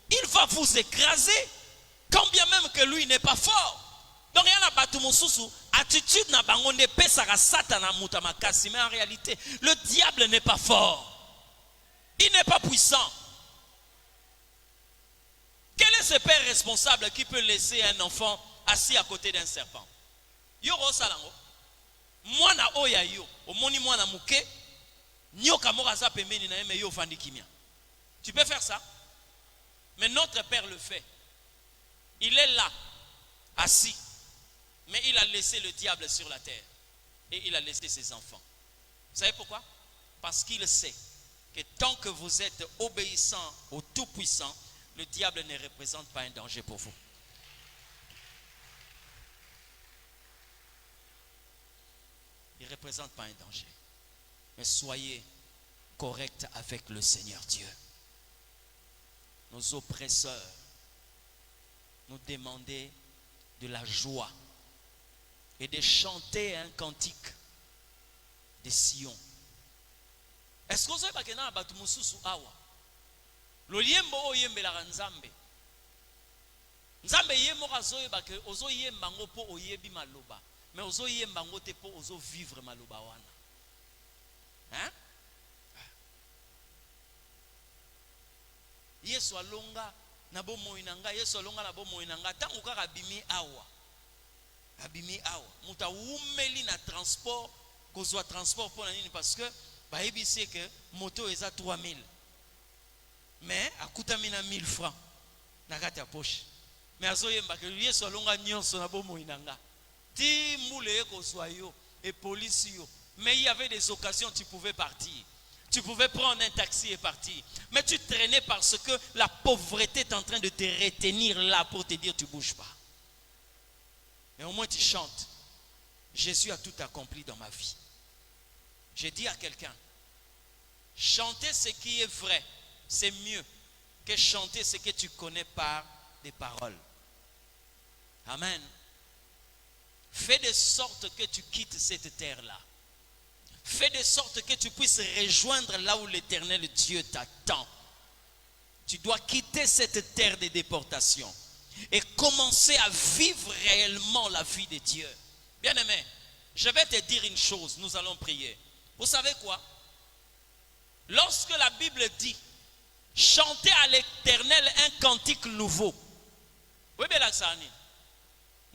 Il va vous écraser. Quand bien même que lui n'est pas fort. Donc il y a une attitude na bangonde pesara satana mutamakasi. Mais en réalité, le diable n'est pas fort. Il n'est pas puissant. Quel est ce père responsable qui peut laisser un enfant assis à côté d'un serpent? Yoro salango. Mwana oya yo, omoni mwana muke, nyoka moraza pembeni na yeme yo fandi kimia. Tu peux faire ça? Mais notre père le fait. Il est là, assis, mais il a laissé le diable sur la terre et il a laissé ses enfants. Vous savez pourquoi? Parce qu'il sait que tant que vous êtes obéissant au Tout-Puissant, le diable ne représente pas un danger pour vous. Il ne représente pas un danger. Mais soyez corrects avec le Seigneur Dieu. Nos oppresseurs nous demandaient de la joie et de chanter un cantique de Sion. Est-ce que vous savez que dans la Mususu awa le yembo oyembe la nzambe nzambe yemo kazoyeba ke ozo yemba ngo po oyebi maloba mais ozo yemba ngo te po ozo vivre maloba wana. Hein? Yesu alonga na bo moinanga, Yesu alonga na bo moinanga tangu kaka bimi awa. Abimi awa. Muta umeli na transport, kozwa transport pour nini parce que ba ebisi que moto eza 3000. Mais akutamina 1000 francs na kati ya poche. Mais azoyemba ke Yesu alonga nyonso na bo moinanga. Ti moule ko soyo et police yo. Mais il y avait des occasions tu pouvais partir. Tu pouvais prendre un taxi et partir. Mais tu traînais parce que la pauvreté est en train de te retenir là pour te dire tu ne bouges pas. Mais au moins tu chantes. Jésus a tout accompli dans ma vie. J'ai dit à quelqu'un, chanter ce qui est vrai, c'est mieux que chanter ce que tu connais par des paroles. Amen. Fais de sorte que tu quittes cette terre-là. Fais de sorte que tu puisses rejoindre là où l'Éternel Dieu t'attend. Tu dois quitter cette terre de déportation et commencer à vivre réellement la vie de Dieu. Bien-aimé, je vais te dire une chose, nous allons prier. Vous savez quoi? Lorsque la Bible dit chantez à l'Éternel un cantique nouveau. Oui, bien là, ça n'est.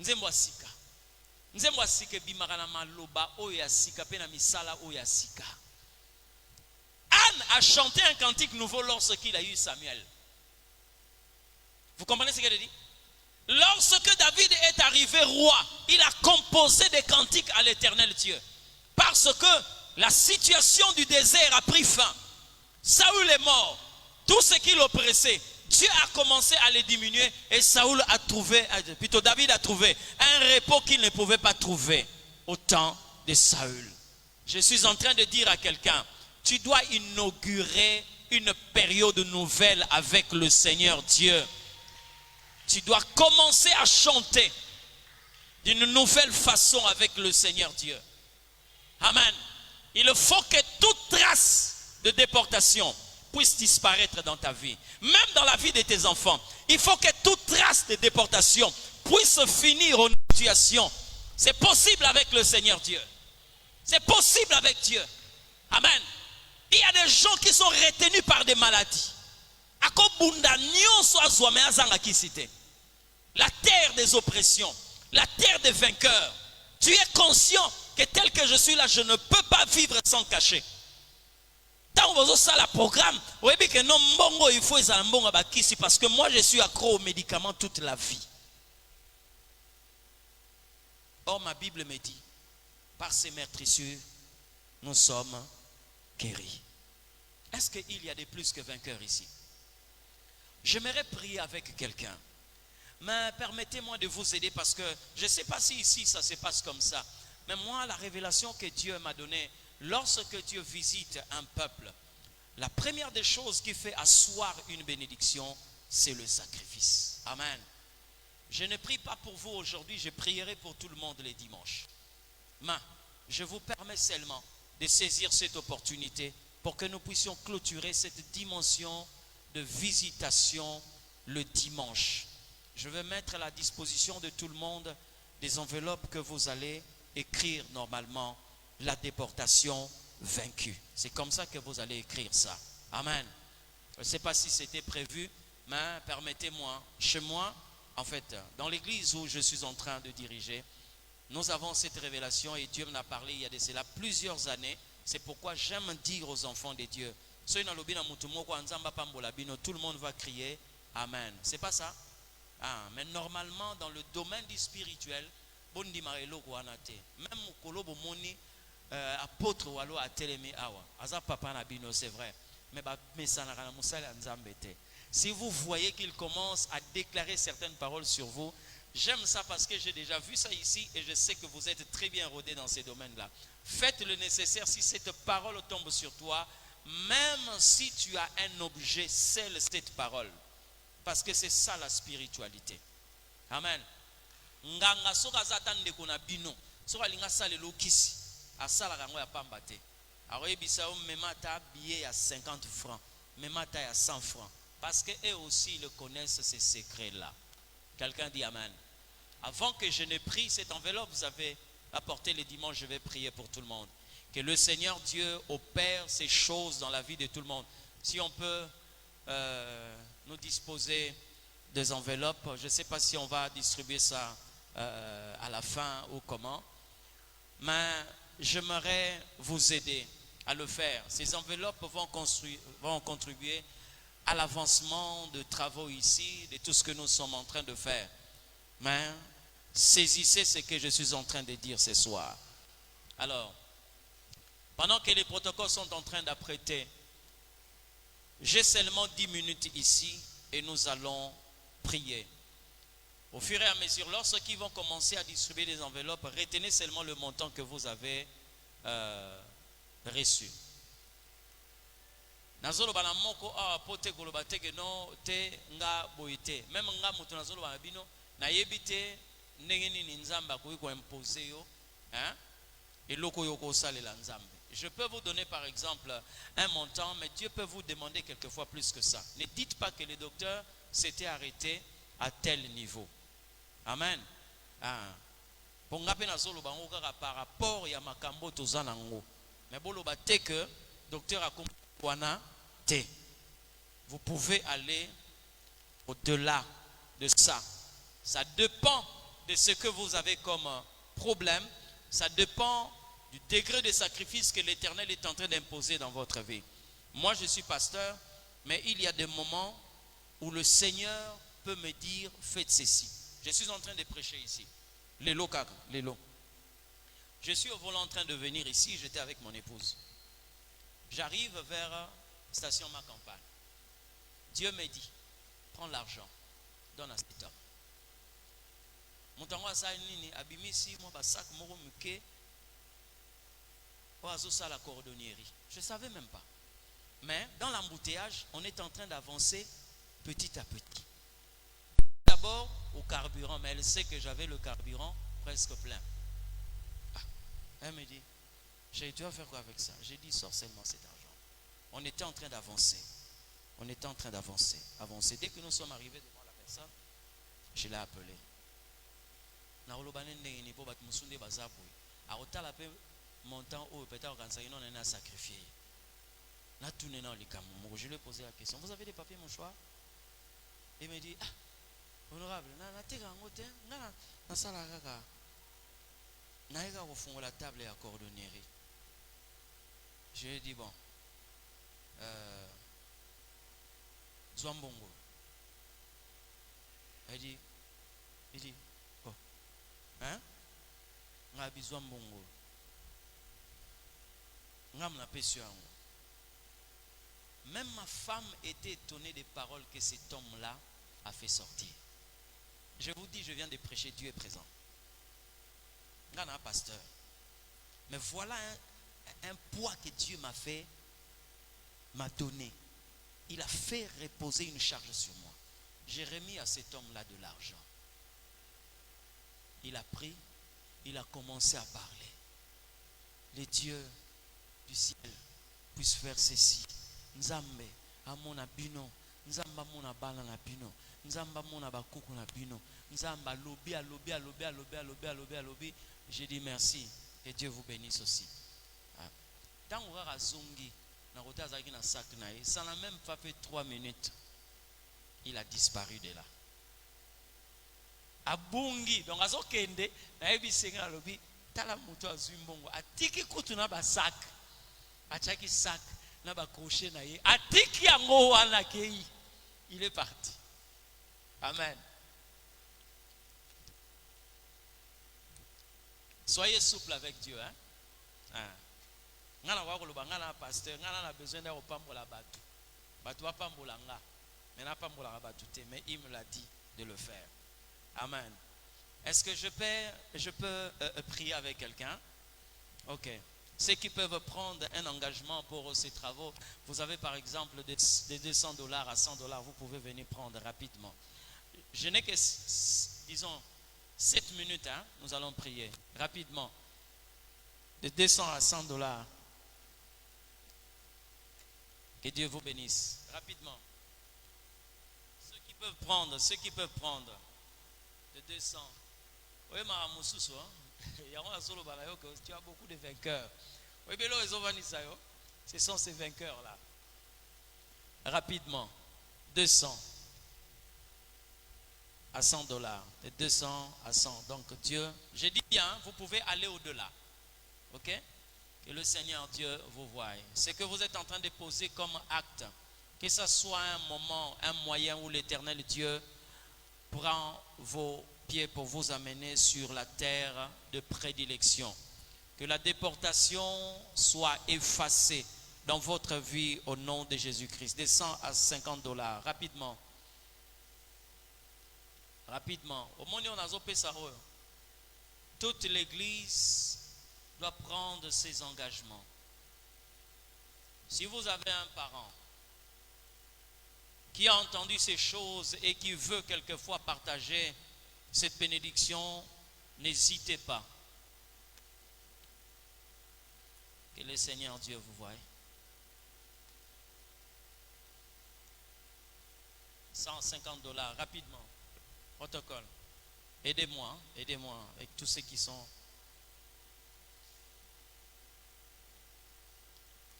Nzemboasika. Nzemboasika bimarana maloba oyasika pena misala oyasika. Anne a chanté un cantique nouveau lorsqu'il a eu Samuel. Vous comprenez ce qu'elle dit? Lorsque David est arrivé roi, il a composé des cantiques à l'Éternel Dieu. Parce que la situation du désert a pris fin. Saül est mort. Tout ce qui l'oppressait, Dieu a commencé à les diminuer et Saül a trouvé, plutôt David a trouvé un repos qu'il ne pouvait pas trouver au temps de Saül. Je suis en train de dire à quelqu'un, tu dois inaugurer une période nouvelle avec le Seigneur Dieu. Tu dois commencer à chanter d'une nouvelle façon avec le Seigneur Dieu. Amen. Il faut que toute trace de déportation puisse disparaître dans ta vie. Même dans la vie de tes enfants. Il faut que toute trace de déportation puisse finir en situation. C'est possible avec le Seigneur Dieu. C'est possible avec Dieu. Amen. Il y a des gens qui sont retenus par des maladies. La terre des oppressions, la terre des vainqueurs. Tu es conscient que tel que je suis là, je ne peux pas vivre sans cacher. Tant que ça la programme, oui, que non, mbongo, il faut ça mbongo bakisi parce que moi je suis accro aux médicaments toute la vie. Or ma Bible me dit, par ces meurtrissures, nous sommes guéris. Est-ce qu'il y a des plus que vainqueurs ici? J'aimerais prier avec quelqu'un. Mais permettez-moi de vous aider parce que je ne sais pas si ici ça se passe comme ça. Mais moi, la révélation que Dieu m'a donnée, lorsque Dieu visite un peuple, la première des choses qui fait asseoir une bénédiction, c'est le sacrifice. Amen. Je ne prie pas pour vous aujourd'hui, je prierai pour tout le monde les dimanches. Mais je vous permets seulement de saisir cette opportunité pour que nous puissions clôturer cette dimension de visitation le dimanche. Je vais mettre à la disposition de tout le monde des enveloppes que vous allez écrire normalement, la déportation vaincue. C'est comme ça que vous allez écrire ça. Amen. Je ne sais pas si c'était prévu, mais permettez-moi, chez moi, en fait, dans l'église où je suis en train de diriger, nous avons cette révélation et Dieu m'en a parlé il y a de cela plusieurs années. C'est pourquoi j'aime dire aux enfants de Dieu, tout le monde va crier Amen. C'est pas ça? Ah, mais normalement, dans le domaine du spirituel, même apôtre walo a télémé awa. Aza papa na bino, c'est vrai. Mais si vous voyez qu'il commence à déclarer certaines paroles sur vous, j'aime ça parce que j'ai déjà vu ça ici et je sais que vous êtes très bien rodés dans ces domaines-là. Faites le nécessaire si cette parole tombe sur toi, même si tu as un objet, scelle cette parole. Parce que c'est ça la spiritualité. Amen. Nganga soka zatande kuna bino, soka linga sale lokisi, asala kango ya pambate. Alors ebisa o memata billet à 50 francs, memata à 100 francs. Parce que eux aussi ils connaissent ces secrets-là. Quelqu'un dit Amen. Avant que je ne prie, cette enveloppe vous avez apporté les dimanches, je vais prier pour tout le monde. Que le Seigneur Dieu opère ces choses dans la vie de tout le monde. Si on peut nous disposer des enveloppes, je ne sais pas si on va distribuer ça à la fin ou comment, mais j'aimerais vous aider à le faire. Ces enveloppes vont contribuer à l'avancement de travaux ici, de tout ce que nous sommes en train de faire. Mais saisissez ce que je suis en train de dire ce soir. Alors, pendant que les protocoles sont en train d'apprêter, j'ai seulement 10 minutes ici et nous allons prier. Au fur et à mesure, lorsqu'ils vont commencer à distribuer des enveloppes, retenez seulement le montant que vous avez reçu. Nazolo bana moko a pote koloba teke no te nga boite. Même nga mutu nazolo bana bino na yebite ndenge nini nzamba ko imposer yo, hein? Et loko yoko salela nzambe. Je peux vous donner par exemple un montant, mais Dieu peut vous demander quelquefois plus que ça. Ne dites pas que le docteur s'était arrêté à tel niveau. Amen. Pongape nazolo bango kaka par rapport ya makambo tozanango. Mais boloba te que docteur a wana te. Vous pouvez aller au-delà de ça. Ça dépend de ce que vous avez comme problème. Ça dépend du degré de sacrifice que l'Éternel est en train d'imposer dans votre vie. Moi, je suis pasteur, mais il y a des moments où le Seigneur peut me dire, faites ceci. Je suis en train de prêcher ici. Lélo kaka, lélo. Je suis au volant en train de venir ici, j'étais avec mon épouse. J'arrive vers la station Ma Campagne. Dieu me dit, prends l'argent, donne à cet homme. Mon tango a nini abimisi moi basak moko muke oazo la cordonnerie. Je ne savais même pas. Mais dans l'embouteillage, on est en train d'avancer petit à petit. D'abord au carburant, mais elle sait que j'avais le carburant presque plein. Elle me dit, tu vas faire quoi avec ça? J'ai dit, sors seulement cet argent. On était en train d'avancer. On était en train d'avancer. Avancer. Dès que nous sommes arrivés devant la personne, je l'ai appelé. Montant où peut-être on a sacrifié. Je lui ai posé la question, vous avez des papiers mon choix? Il me dit, Honorable, la table à cordonnerie. Je lui ai dit, bon, Zwambongo. Il dit, oh, hein? Ngabi Zwambongo. Ngamna pesio. Même ma femme était étonnée des paroles que cet homme-là a fait sortir. Je vous dis, je viens de prêcher, Dieu est présent. Ngana pasteur. Mais voilà un poids que Dieu m'a donné. Il a fait reposer une charge sur moi. J'ai remis à cet homme-là de l'argent. Il a pris, il a commencé à parler. Les dieux du ciel puissent faire ceci. Nzambe, amona bino, nzamba mona bana na bino, nzamba mona bakuku na bino, nzamba lobi. J'ai dit merci, que Dieu vous bénisse aussi. Tant qu'on a zongi, ça n'a même pas fait 3 minutes. Il a disparu de là. Abungi, donc azo kende, na ebi senga lobi, tala muto azumbongo, atiki kutu na ba sac, achaki sac, na ba crochet na ye, atiki yango wana kei, il est parti. Amen. Soyez souple avec Dieu, hein. Ngana wa koloba ngana pasteur, ngana na besoin de repambola batu. Batu wa pambola nga. Mais na pambola batu te, mais il me l'a dit de le faire. Amen. Est-ce que je peux prier avec quelqu'un? Ok. Ceux qui peuvent prendre un engagement pour ces travaux, vous avez par exemple de $200 à $100, vous pouvez venir prendre rapidement. Je n'ai que, disons, 7 minutes, hein, nous allons prier rapidement. De 200 à $100. Que Dieu vous bénisse. Rapidement. Ceux qui peuvent prendre. De 200. Oui, Maramoussou, tu as beaucoup de vainqueurs. Oui, ce sont ces vainqueurs-là. Rapidement. 200 à $100. De 200 à 100. Donc Dieu, je dis bien, vous pouvez aller au-delà. Ok? Que le Seigneur Dieu vous voie. Ce que vous êtes en train de poser comme acte, que ce soit un moment, un moyen où l'Éternel Dieu prend vos pieds pour vous amener sur la terre de prédilection. Que la déportation soit effacée dans votre vie au nom de Jésus-Christ. De 100 à $50. Rapidement. Rapidement. Au moment où on a zopé ça, toute l'église doit prendre ses engagements. Si vous avez un parent qui a entendu ces choses et qui veut quelquefois partager cette bénédiction, n'hésitez pas. Que le Seigneur Dieu vous voie. $150 rapidement. Protocole. Aidez-moi avec tous ceux qui sont.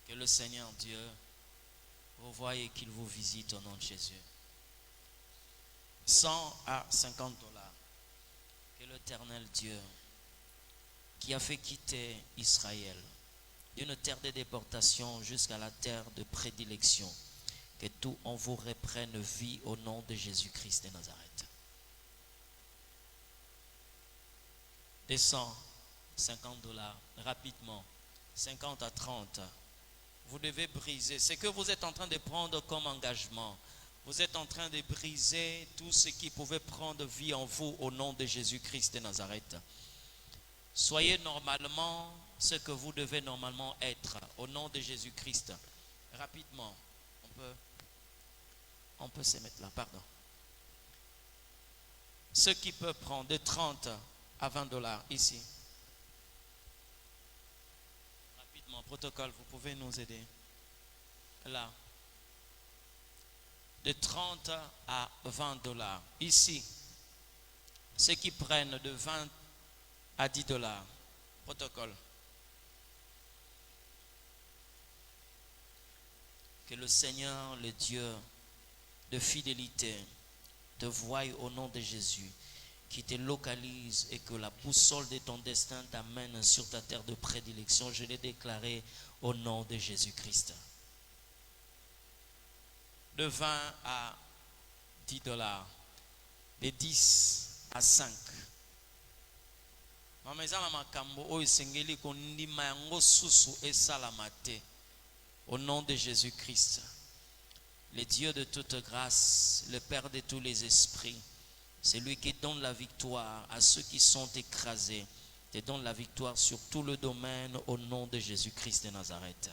Que le Seigneur Dieu vous voie et qu'il vous visite au nom de Jésus. 100 à $50. Que l'Éternel Dieu qui a fait quitter Israël d'une terre de déportation jusqu'à la terre de prédilection, que tout en vous reprenne vie au nom de Jésus-Christ de Nazareth. Des $150 rapidement, 50 à 30. Vous devez briser. Ce que vous êtes en train de prendre comme engagement, vous êtes en train de briser tout ce qui pouvait prendre vie en vous au nom de Jésus-Christ de Nazareth. Soyez normalement ce que vous devez normalement être au nom de Jésus-Christ. Rapidement, on peut se mettre là, pardon. Ceux qui peuvent prendre de 30 à $20 ici. Rapidement, protocole, vous pouvez nous aider. Là. De 30 à $20 ici. Ceux qui prennent de 20 à $10. Protocole. Que le Seigneur, le Dieu de fidélité, te voie au nom de Jésus, qui te localise et que la boussole de ton destin t'amène sur ta terre de prédilection. Je l'ai déclaré au nom de Jésus-Christ. De 20 à 10 $, de 10 à 5. Au nom de Jésus-Christ, le Dieu de toute grâce, le Père de tous les esprits, c'est lui qui donne la victoire à ceux qui sont écrasés, te donne la victoire sur tout le domaine au nom de Jésus-Christ de Nazareth.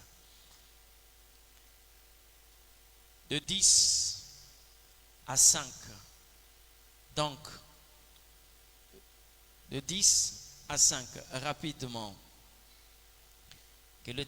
De 10 à 5. Donc, de 10 à 5, rapidement. Que le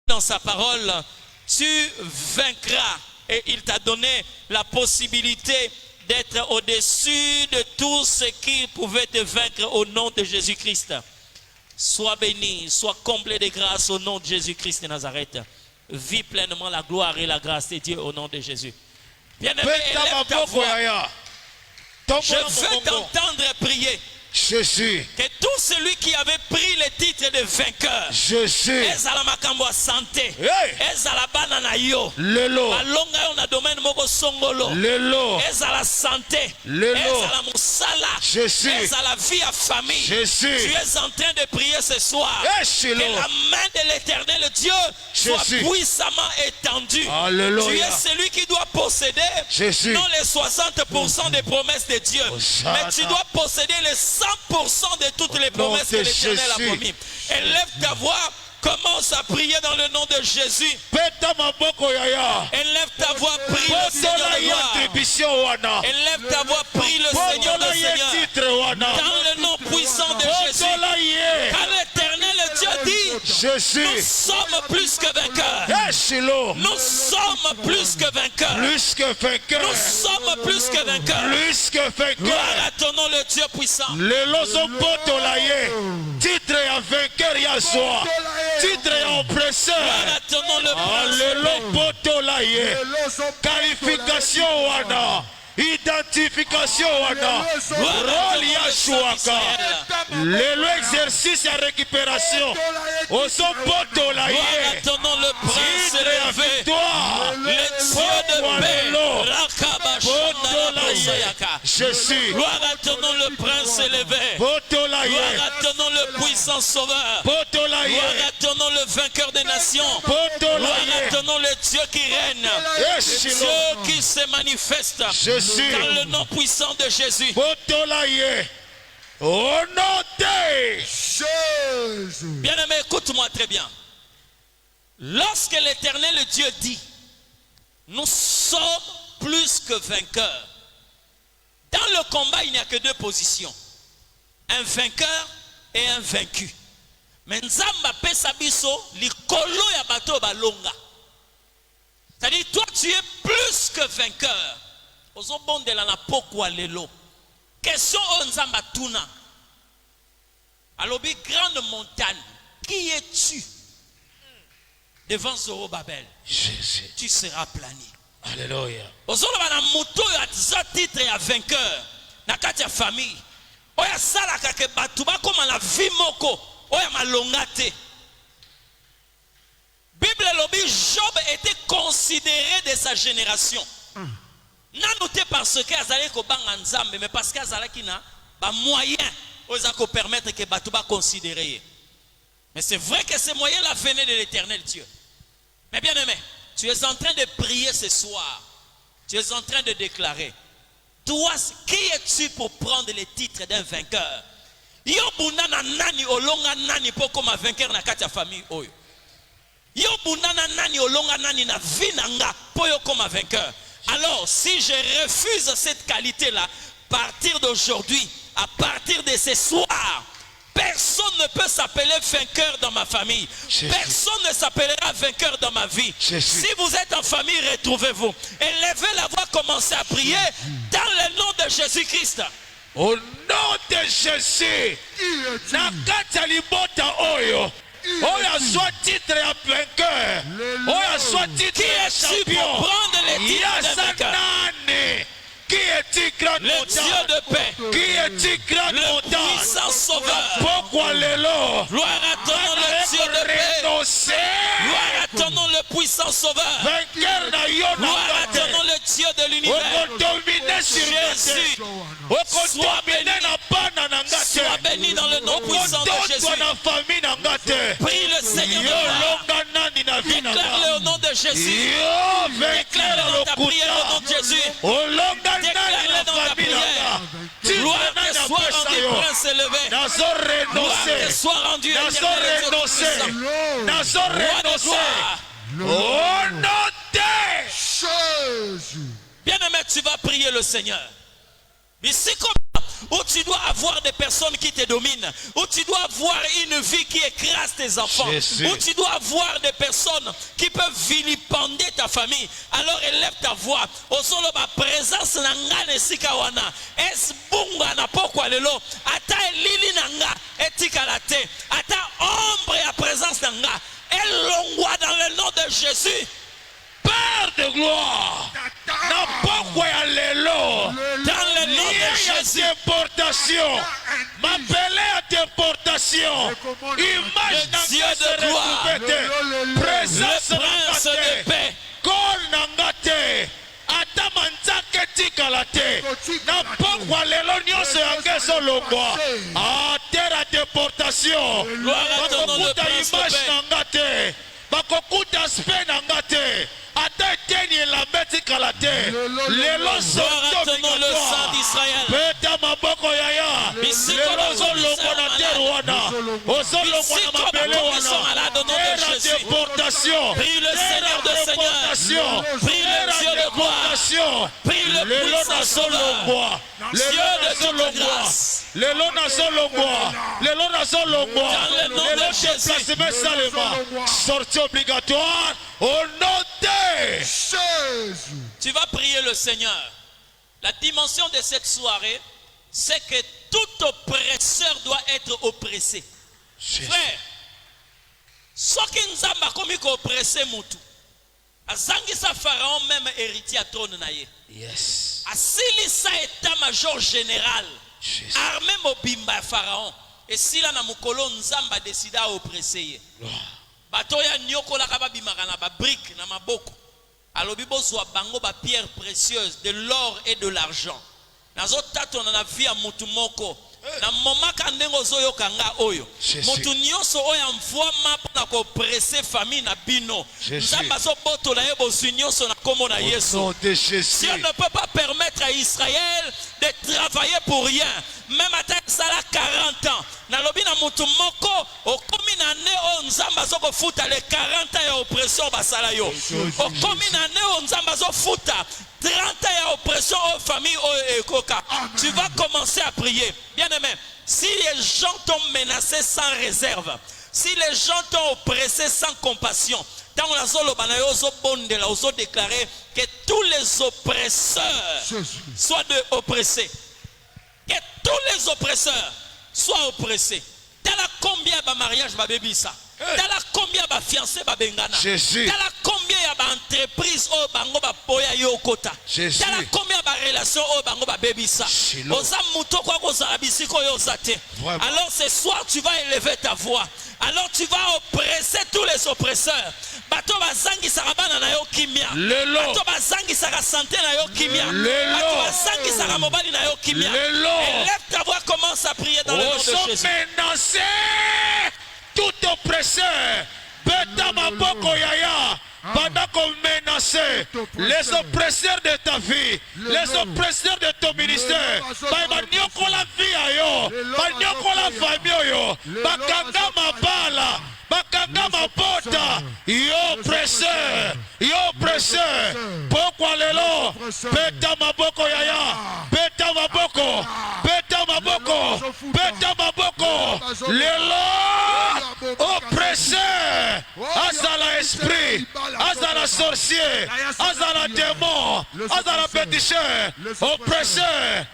Dans sa parole, tu vaincras, et il t'a donné la possibilité d'être au-dessus de tout ce qui pouvait te vaincre au nom de Jésus-Christ. Sois béni, sois comblé de grâce au nom de Jésus-Christ de Nazareth. Vis pleinement la gloire et la grâce de Dieu au nom de Jésus. Bien-aimé, élève ta voix. Je veux t'entendre prier. Jésus. Que tout celui qui avait pris le titre de vainqueur, Jésus. ezala makambo ya santé, ezala bana na yo, Lelo. balonga yo na domaine moko songolo, Lelo. ezala santé, Lelo. ezala musala, Jésus. ezala vie à famille. Jésus. Tu es en train de prier ce soir. Jésus. Que la main de l'Éternel Dieu soit Jésus. puissamment étendue. Alléluia. Tu es celui qui doit posséder Jésus. non les 60% des promesses de Dieu, Hosanna. mais tu dois posséder les 100% de toutes les promesses que l'Éternel a promis. Élève ta voix, commence à prier dans le nom de Jésus. Élève ta voix, prie le Seigneur de gloire. Élève ta voix, prie le Seigneur de Seigneur. Dans le nom puissant de Jésus. Car l'Éternel Dieu dit, Jésus. nous sommes plus que vainqueurs. Nous sommes plus que vainqueurs. Plus que vainqueur. Nous sommes plus que vainqueurs. Plus que vainqueur. Gloire à ton nom, le Dieu puissant. Le lozo potolaye. Titre ya vainqueur ya soi. Titre ya oppresseur. Gloire à ton nom, le Alléluia potolaye. Qualification wana. Identification wana. Rôle ya chouaka. Le exercice ya récupération. Oso potolaye. Gloire à ton nom, le prince Titre ya élevé. victoire. Le Dieu de paix. Rakabashonda. Jésus. Gloire à ton nom, le prince élevé. Potolaye. Gloire à ton nom, le puissant sauveur. Potolaye. Gloire à ton nom, le vainqueur des nations. Gloire à Potolaye. ton nom, le Dieu qui règne. Yes, Le Lord. Dieu qui se manifeste. Jésus. Dans le nom puissant de Jésus. Potolaye. Au nom de Jésus. Bien-aimé, écoute-moi très bien. Lorsque l'Éternel Dieu dit, nous sommes plus que vainqueurs. Dans le combat, il n'y a que deux positions. Un vainqueur et un vaincu. Mais Nzamba pesa biso likolo ya bato balonga. C'est-à-dire, toi, tu es plus que vainqueur. Ozobondela na pokwa lelo. Question au Nzamba tuna. Alobi grande montagne. Qui es-tu? Devant Zorobabel. Jésus. Tu seras plani. Alléluia. Ozoloba na moto ya titre ya vainqueur. Na kati ya famille. oya salaka ke batu bakoma na vie moko oya malonga te. Bible lobi Job était considéré de sa génération. Nanoté parce que azali ko banga nzambe, mais parce que azala kina ba moyen oza ko permettre que batu ba considérer. Mais c'est vrai que ces moyens là venaient de l'Éternel Dieu. Mais bien aimé, tu es en train de prier ce soir. Tu es en train de déclarer. Toi, qui es-tu pour prendre les titres d'un vainqueur? Yo bunana nani olonga nani pour comme vainqueur na kati ya famille oyo. Yo bunana nani olonga nani na vie nanga pour yo comme vainqueur. Alors, si je refuse cette qualité-là, à partir d'aujourd'hui, à partir de ce soir, personne ne peut s'appeler vainqueur dans ma famille. Jésus. Personne ne s'appellera vainqueur dans ma vie. Jésus. Si vous êtes en famille, retrouvez-vous. Élevez la voix, commencez à prier dans le nom de Jésus-Christ. Au nom de Jésus, nakata libota oyo, oya soit titre ya vainqueur, oya soit titre ya champion. Prendre les titres de vainqueur. Qui est-il grand Le Dieu de paix, Qui est-il grand le puissant sauveur. Pourquoi les lots? Gloire à ton nom, le Dieu de paix. Gloire à ton nom, le puissant sauveur. Vainqueur na yo Gloire à na ton nom, le Dieu de l'univers. dominer sur Jésus, sois béni na bana na ngate. sois béni dans le nom puissant de Jésus. na famille na ngate. Prie le Seigneur de Yo gloire. longa nani na vie na Déclare-le au nom de Jésus. Yo Déclare-le dans ta prière au nom de Jésus. Olonga nani Déclare-le na dans ta famille na prière. nga. Gloire te soit rendue, prince élevé. Nazo Gloire te renoncer. soit rendue, Nazo éternel Dieu renoncer. tout-puissant. Nazo Roi de renoncer. gloire. Au nom de Jésus. Bien-aimé, tu vas prier le Seigneur. Mais c'est comme où tu dois avoir des personnes qui te dominent, où tu dois avoir une vie qui écrase tes enfants, Jésus. où tu dois avoir des personnes qui peuvent vilipender ta famille. Alors élève ta voix. Au solo ba présence na nga nesika wana. Es bunga na pokwa lelo. Ata elili na nga etika la te. Ata ombre ya présence na nga. Elongwa dans le nom de Jésus. Père de gloire. Na pokwa ya lelo. Dans le nom Lié de à Jésus. déportation. M'appeler à déportation. Image Le na Dieu nga de se gloire. retrouve. Présence Le na prince de nga te. paix. Kol na nga te. Ata manzake tikala te. Na pokwa lelo nyonso yango ezolongwa. A terre à déportation. Gloire à ton nom, le Bakokuta prince de image paix. na nga te. Bakokuta aspect na nga te. Ata eteni elamba etikala te. Lelo Gloire à ton nom, le sang d'Israël. peta maboko yaya. Lelo ozolongwa na terre wana. Ozolongwa na mabele wana. Terre à déportation. Prie le Seigneur de Seigneur. Déportation. Prie le Terre à Dieu de gloire. déportation. Prie le Lelo puissant sauveur. nazolongwa. Dieu de toute nazolongwa. grâce. Lelo nazolongwa. Lelo nazolongwa. Dans le nom Lelo de Jésus. déplacement salema. Sortie obligatoire au nom de Jésus. Tu vas prier le Seigneur. La dimension de cette soirée, c'est que tout oppresseur doit être oppressé. Frère, soki nzambe akomi kooppresse mutu, azangisa Pharaon même héritier à trône na ye. Yes. Asilisa état-major général, Jesus. armé mobimba ya Pharaon. Et si là na mukolo nzambe a décidé à oppresser ye. Bato ya nyokolaka babimaka na ba brique na maboko. Alobi bozwa bango ba pierres précieuses, de l'or et de l'argent. Nazo tato na vie ya mutu moko. Na momaka ndengo zoyoka nga oyo. Mutu nyonso oyo mvoma na ko presser famille na bino. Nzamba zo boto na ye bozwi nyonso na kombo na Yesu. Dieu ne peut pas permettre à Israël de travailler pour rien. Même à ça 40 ans. Nalobi na mutu moko okomi na ne o nzamba zo ko futa les 40 ans ya oppression basala yo. Okomi na ne o nzamba zo futa 30 ans ya oppression aux familles au ekoka. Tu vas commencer à prier. Bien-aimé, si les gens t'ont menacé sans réserve, si les gens t'ont oppressé sans compassion, tant on a déclaré que tous les oppresseurs soient oppressés. Que tous les oppresseurs soient oppressés. T'as combien de mariages va bébé ça? T'as combien de fiancés va bengana? T'as combien d'entreprises au bango ba poya yo kota? T'as combien de relation au bango ba bebisa. Oza muto kwa koza bisiko yo zate. Alors ce soir tu vas élever ta voix. Alors tu vas oppresser tous les oppresseurs. Bato bazangi sarabana na yo kimia. Bato bazangi sara santé na yo kimia. Bato bazangi sara mobali na yo kimia. Élève ta voix, commence à prier dans le nom de Jésus. Menacer tout oppresseur. Beta maboko yaya. Pendant qu'on menace les oppresseurs de ta vie, les oppresseurs de ton ministère, banyoko la vie ayo, banyoko la famille yo, bakanga mabala, bakanga mabota, yo oppresseur, pourquoi lelo, beta maboko yaya, beta maboko, lelo, oppresseur, azala esprit, azala sorcier, azala démon, azala péticheur, oppresseur,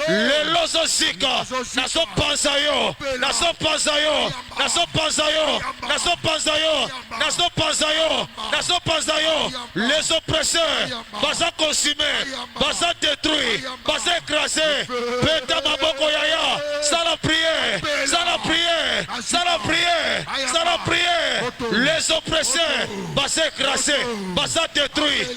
les lozosika, naso panzayo, les oppresseurs, baza consumés, baza détruits, baza écrasés, peta maboko yaya, sala prière, les oppresseurs, baza écrasés, baza détruits,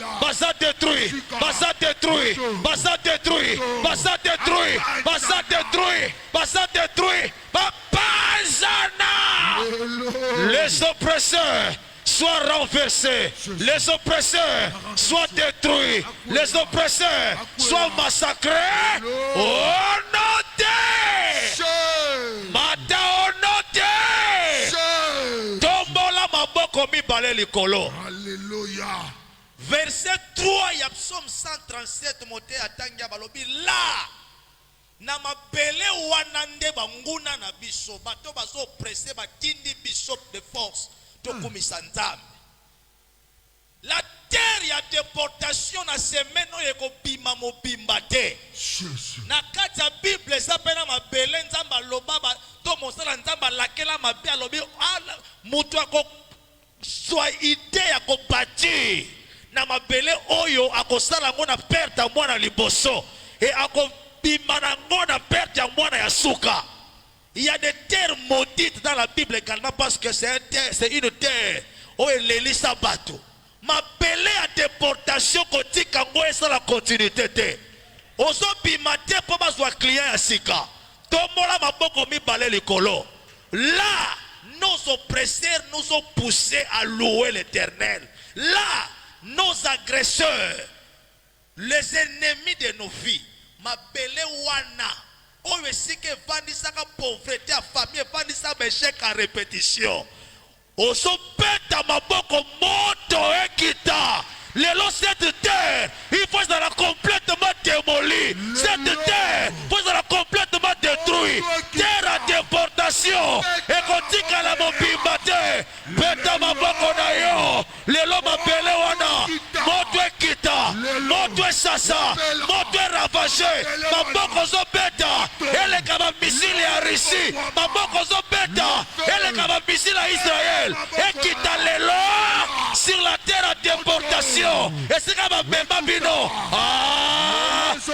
les oppresseurs soient renversés, les oppresseurs soient détruits, les oppresseurs soient massacrés. Au nom de Mata, au nom de Tombola maboko mibale likolo. Alléluia. Verset 3 ya Psaume 137 moté atangia balobi là. Na mabele wana nde banguna na biso bato bazo pressé batindi biso de force to kumisa nzambe. La terre ya déportation na semaine yeko bima mobimba te. Na kati ya Bible ezapena mabele nzamba loba to mosala nzamba lakela mabe alobi mutu ako soit idée ya ko bâtir na mabele oyo akosala ngo na perte mwana liboso et ako bimanangona perte ya mwana ya suka. Il y a des terres maudites dans la Bible également parce que c'est une terre où l'Élie sabato. Ma belé à déportation kotika ngo esa la continuité te. Ozo bimate po bazwa client ya sika. Tomola maboko mibale likolo. Là, nos oppresseurs nous ont poussés à louer l'Éternel. Là, nos agresseurs, les ennemis de nos vies, ma belle wana, oyo esike vandisaka pauvreté à famille, vandisaka échec à répétition. Oso beta maboko moto ekita. Lelo cette terre, il faut la complètement démolie. Cette terre, il faut la complètement détruite. Terre à déportation. Et kotika la mobimbate. Beta maboko na yo. Lelo mabele wana. Moto ekita. Moto esasa. Moto ravagé. Maboko zo beta. Ele kama misili ya Russie. Maboko zo beta. Ele kama misili ya Israël. Ekita lelo sur la terre à déportation. Et c'est comme un bambino.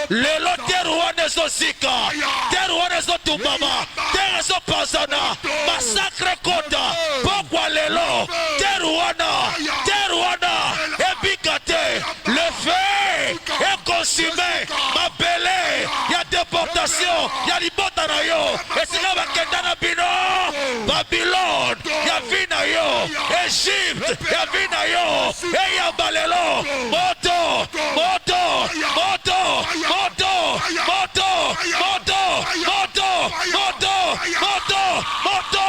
Les lots terre wana zo sika. Terre wana zo tubama. Terre zo pasana. Massacre kota. Pourquoi les lots? Terre wana. Et bikate. Le feu est consumé. Ma belé. Il y a déportation. Il y a libota na yo. Et c'est comme un kendana bino. Babylone. Il y a vina yo. Égypte. Il y a vina yo. Et il y a balelo. Moto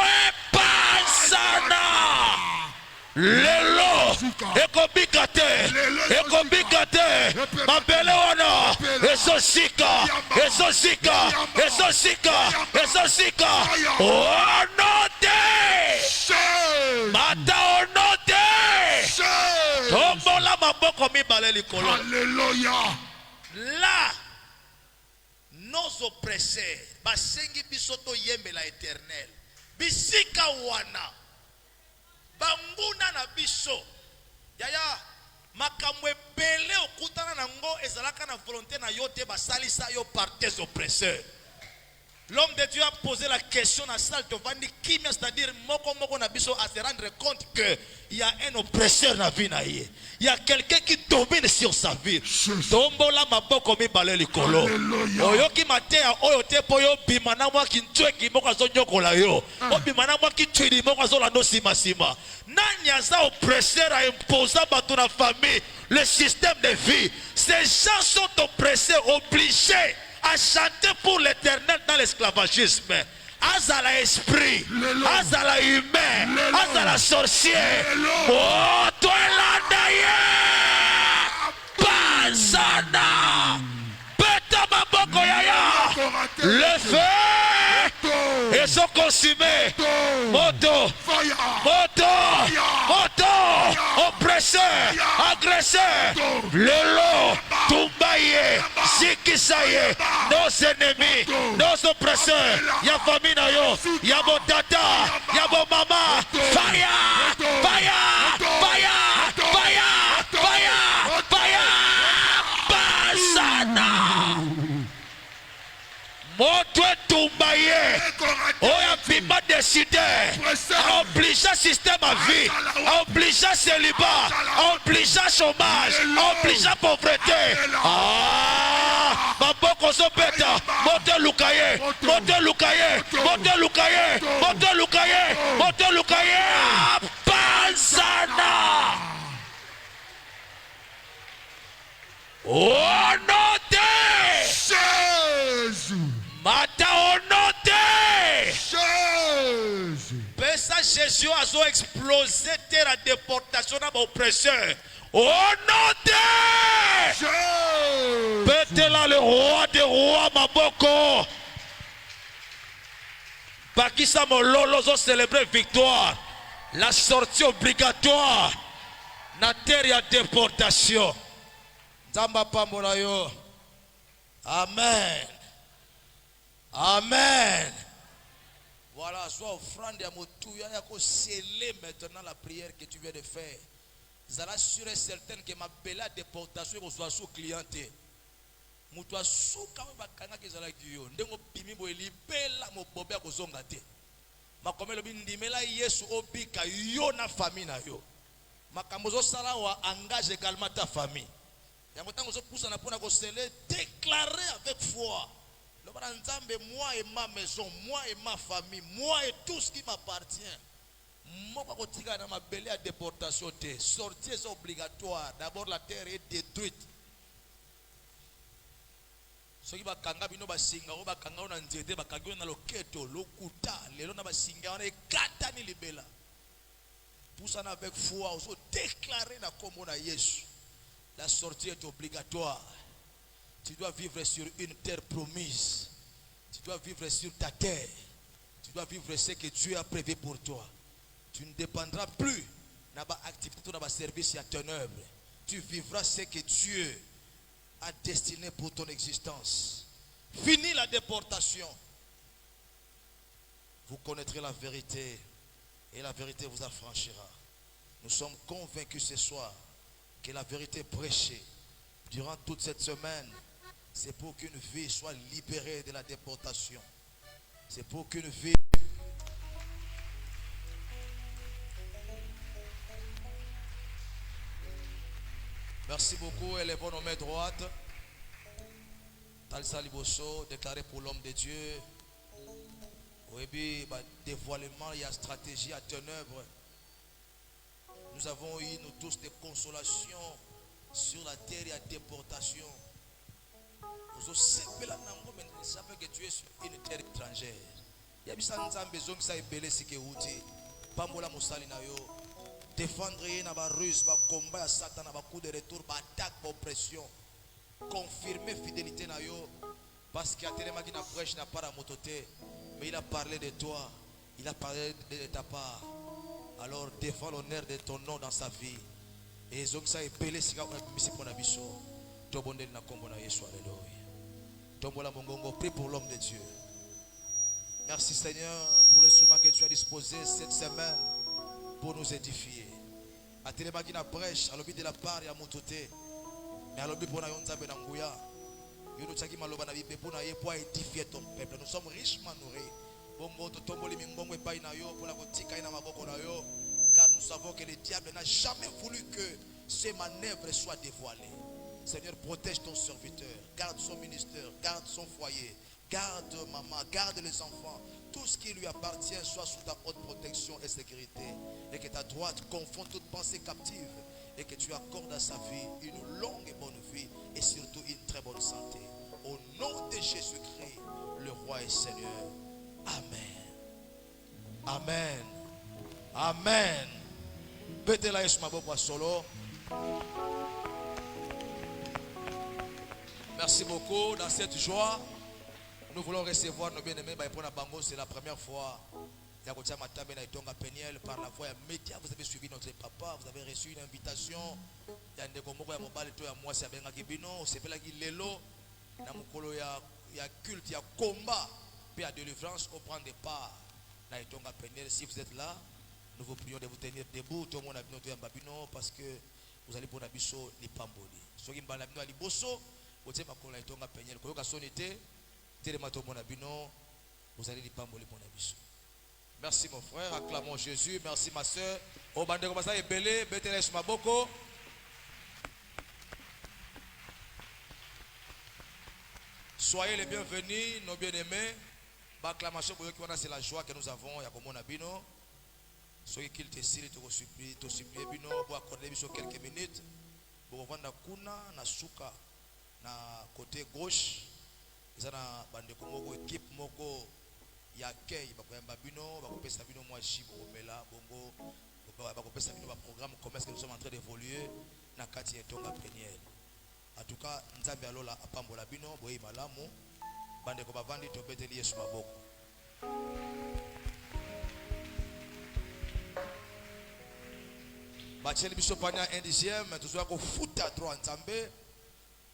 et pansana. Lelo ekobikate mabele wana esosika onote mata onote tombola maboko mibale likolo. Alléluia. Là, nos oppresseurs, basengi bisoto yembe la éternel. Bisika wana. banguna na biso yaya makambo ebele okutana nango ezalaka na volonté na yo te basalisa yo par tes oppresseurs. L'homme de Dieu a posé la question à salle de Vandi Kimia, c'est-à-dire moko na biso à se rendre compte que il y a un oppresseur na vie na ye. Il y a quelqu'un qui domine sur sa vie. Tombola maboko mi bale likolo. Oyo ki matea oyo te poyo bimana mwa ki ntwe ki moko azo nyokola yo. O bimana mwa ki tshidi moko azo la no sima sima. Nani aza oppresseur a imposa bato na famille le système de vie. Ces gens sont oppressés, obligés à chanter pour l'éternel dans l'esclavagisme. Azala esprit, azala humain, azala sorcier. Oh, toi là d'ailleurs, Bazana, Beta Maboko Yaya, le feu, ils sont consumés. Moto, moto, moto, oppresseur, agresseur, le lot, Tumbaye, Sikisaye, nos ennemis, nos oppresseurs, ya famille na yo, ya mon tata, ya mon maman, fire, fire, fire, fire, fire, fire, Basana. Moto Tumbaye, oya bima décidé, a obligé système à vie, a obligé célibat, a obligé chômage, a obligé pauvreté. Ah, maboko sopeta, moto lukaye, moto lukaye, moto lukaye, moto lukaye, moto lukaye, Banzana. Oh note, Jésus. Mata onote. Jésus. Pesa Jésus a explosé la déportation à l'oppresseur. Onote. Jésus. Pète-là le roi des rois Maboko. Bakisa Mololo ont célébré victoire. La sortie obligatoire. Na terre à déportation. Zamba pambola yo. Amen. Amen. Voilà, soit offrande à Motouya, il sceller maintenant la prière que tu viens de faire. Zala sûr et certain que ma belle déportation soit sous clienté. Moutoua sous quand même bakanga que zala kiyo. Ndengo bimi bo libela mo bobe ko zonga te. Makomelo bindimela Yesu obika yo na famille na yo. Makambozo sala wa engage également ta famille. Yango tango zo poussa na pona ko sceller déclarer avec foi. Moi et ma maison, moi et ma famille, moi et tout ce qui m'appartient. Moi, je vais ma belle à déportation. Sortie est obligatoire. D'abord, la terre est détruite. Ce qui va kanga bino ba singa o ba kanga na nzete ba kagyo na loketo lokuta lelo na ba singa on est kata ni libela. Poussa avec foi, on déclarer na kombo na Yesu. La sortie est obligatoire. Tu dois vivre sur une terre promise. Tu dois vivre sur ta terre. Tu dois vivre ce que Dieu a prévu pour toi. Tu ne dépendras plus de l'activité, de la service à ton œuvre. Tu vivras ce que Dieu a destiné pour ton existence. Fini la déportation. Vous connaîtrez la vérité et la vérité vous affranchira. Nous sommes convaincus ce soir que la vérité prêchée durant toute cette semaine, c'est pour qu'une vie soit libérée de la déportation. C'est pour qu'une vie... Merci beaucoup. Élevons nos mains droites. Talsa Liboso, déclaré pour l'homme de Dieu. Oui, dévoilement, il y a stratégie à ton œuvre. Nous avons eu, nous tous, des consolations sur la terre et à déportation. Vous savez que tu es sur une terre étrangère. Il y a besoin que ça ait belé si que outi. Pambola musali na yo. Défendre na ba ruse, ba combat à Satan, ba coup de retour, ba attaque, ba oppression. Confirmer fidélité na yo. Parce qu'il y a tellement qui n'a prêche n'a pas la mototé. Mais il a parlé de toi. Il a parlé de ta part. Alors défends l'honneur de ton nom dans sa vie. Et donc ça est belé si pour la biso. Tobonde na kombo na Yesu, alléluia. Tombola Mongongo, prie pour l'homme de Dieu. Merci Seigneur pour l'instrument que tu as disposé cette semaine. pour nous édifier. A télémaki na brèche, à l'objet de la part et à mototé. Mais à l'objet pour nous Nzambe na nguya. Yono tsaki maloba na bibe pour nous édifier ton peuple. Nous sommes richement nourris. Bongo totomboli mingongo epai na yo pour la kotika ina maboko na yo. Car nous savons que le diable n'a jamais voulu que ces manœuvres soient dévoilées. Seigneur, protège ton serviteur, garde son ministère, garde son foyer, garde maman, garde les enfants. Tout ce qui lui appartient soit sous ta haute protection et sécurité. Et que ta droite confonde toute pensée captive. Et que tu accordes à sa vie une longue et bonne vie. Et surtout une très bonne santé. Au nom de Jésus-Christ, le roi et Seigneur. Amen. Amen. Amen. Betela Yesu maboko solo. Merci beaucoup. Dans cette joie, nous voulons recevoir nos bien-aimés. C'est la première fois. Par la voie média, vous avez suivi notre papa. Vous avez reçu une invitation. Il y a des culte, il y a combat. Puis il y a délivrance. On prend des parts. Si vous êtes là, nous vous prions de vous tenir debout. Tout le monde a bien babino parce que vous allez pour l'abisso les pamboli. Ceux qui m'ont dit bosso, vous êtes ma itonga peigner. Quand vous sonité, télémato mon abino, vous allez les pamboli mon abisso. Merci mon frère, acclamons Jésus. Merci ma soeur. Au bande comme ça est belé, beteles maboko. Soyez les bienvenus, nos bien-aimés. Acclamation pour eux qui c'est la joie que nous avons. Yakomo Nabino. Soyez qu'il te sire, te supplie, bino, pour accorder quelques minutes. Pour vendre kuna, na suka, na côté gauche. Ils ont bande comme équipe moko yakei, bakoyamba bino, bakopesa bino moi jibo mela bongo, bakopesa bino ba programme commerce que nous sommes en train d'évoluer na kati etonga peniel. En tout cas, nzambe alola apambola bino, boye malamu. Bande ko bavandi to beteli Yesu maboko. Bacheli biso panya 1/10, tuzwa ko futa droit nzambe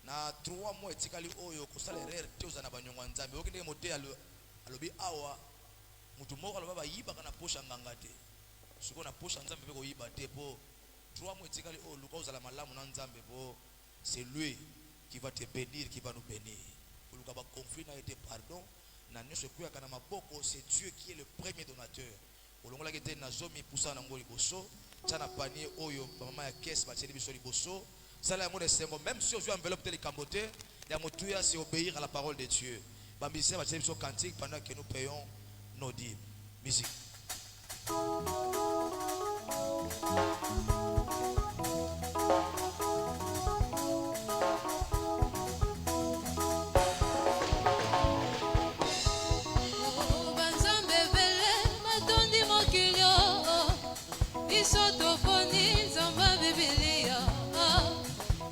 na 3 mois etikali oyo ko sala erreur te uzana banyongo nzambe. Okende mote alobi awa mutu moko aloba yiba kana posha ngangate. Siko na posha nzambe ko yiba te po 3 mois etikali oyo luka uzala malamu na nzambe po c'est lui qui va te bénir, qui va nous bénir. Conflit n'a été pardon. C'est Dieu qui est le premier donateur. Même si on joue enveloppe télécamboté, c'est obéir à la parole de Dieu. Pendant que nous payons nos dîmes. Musique.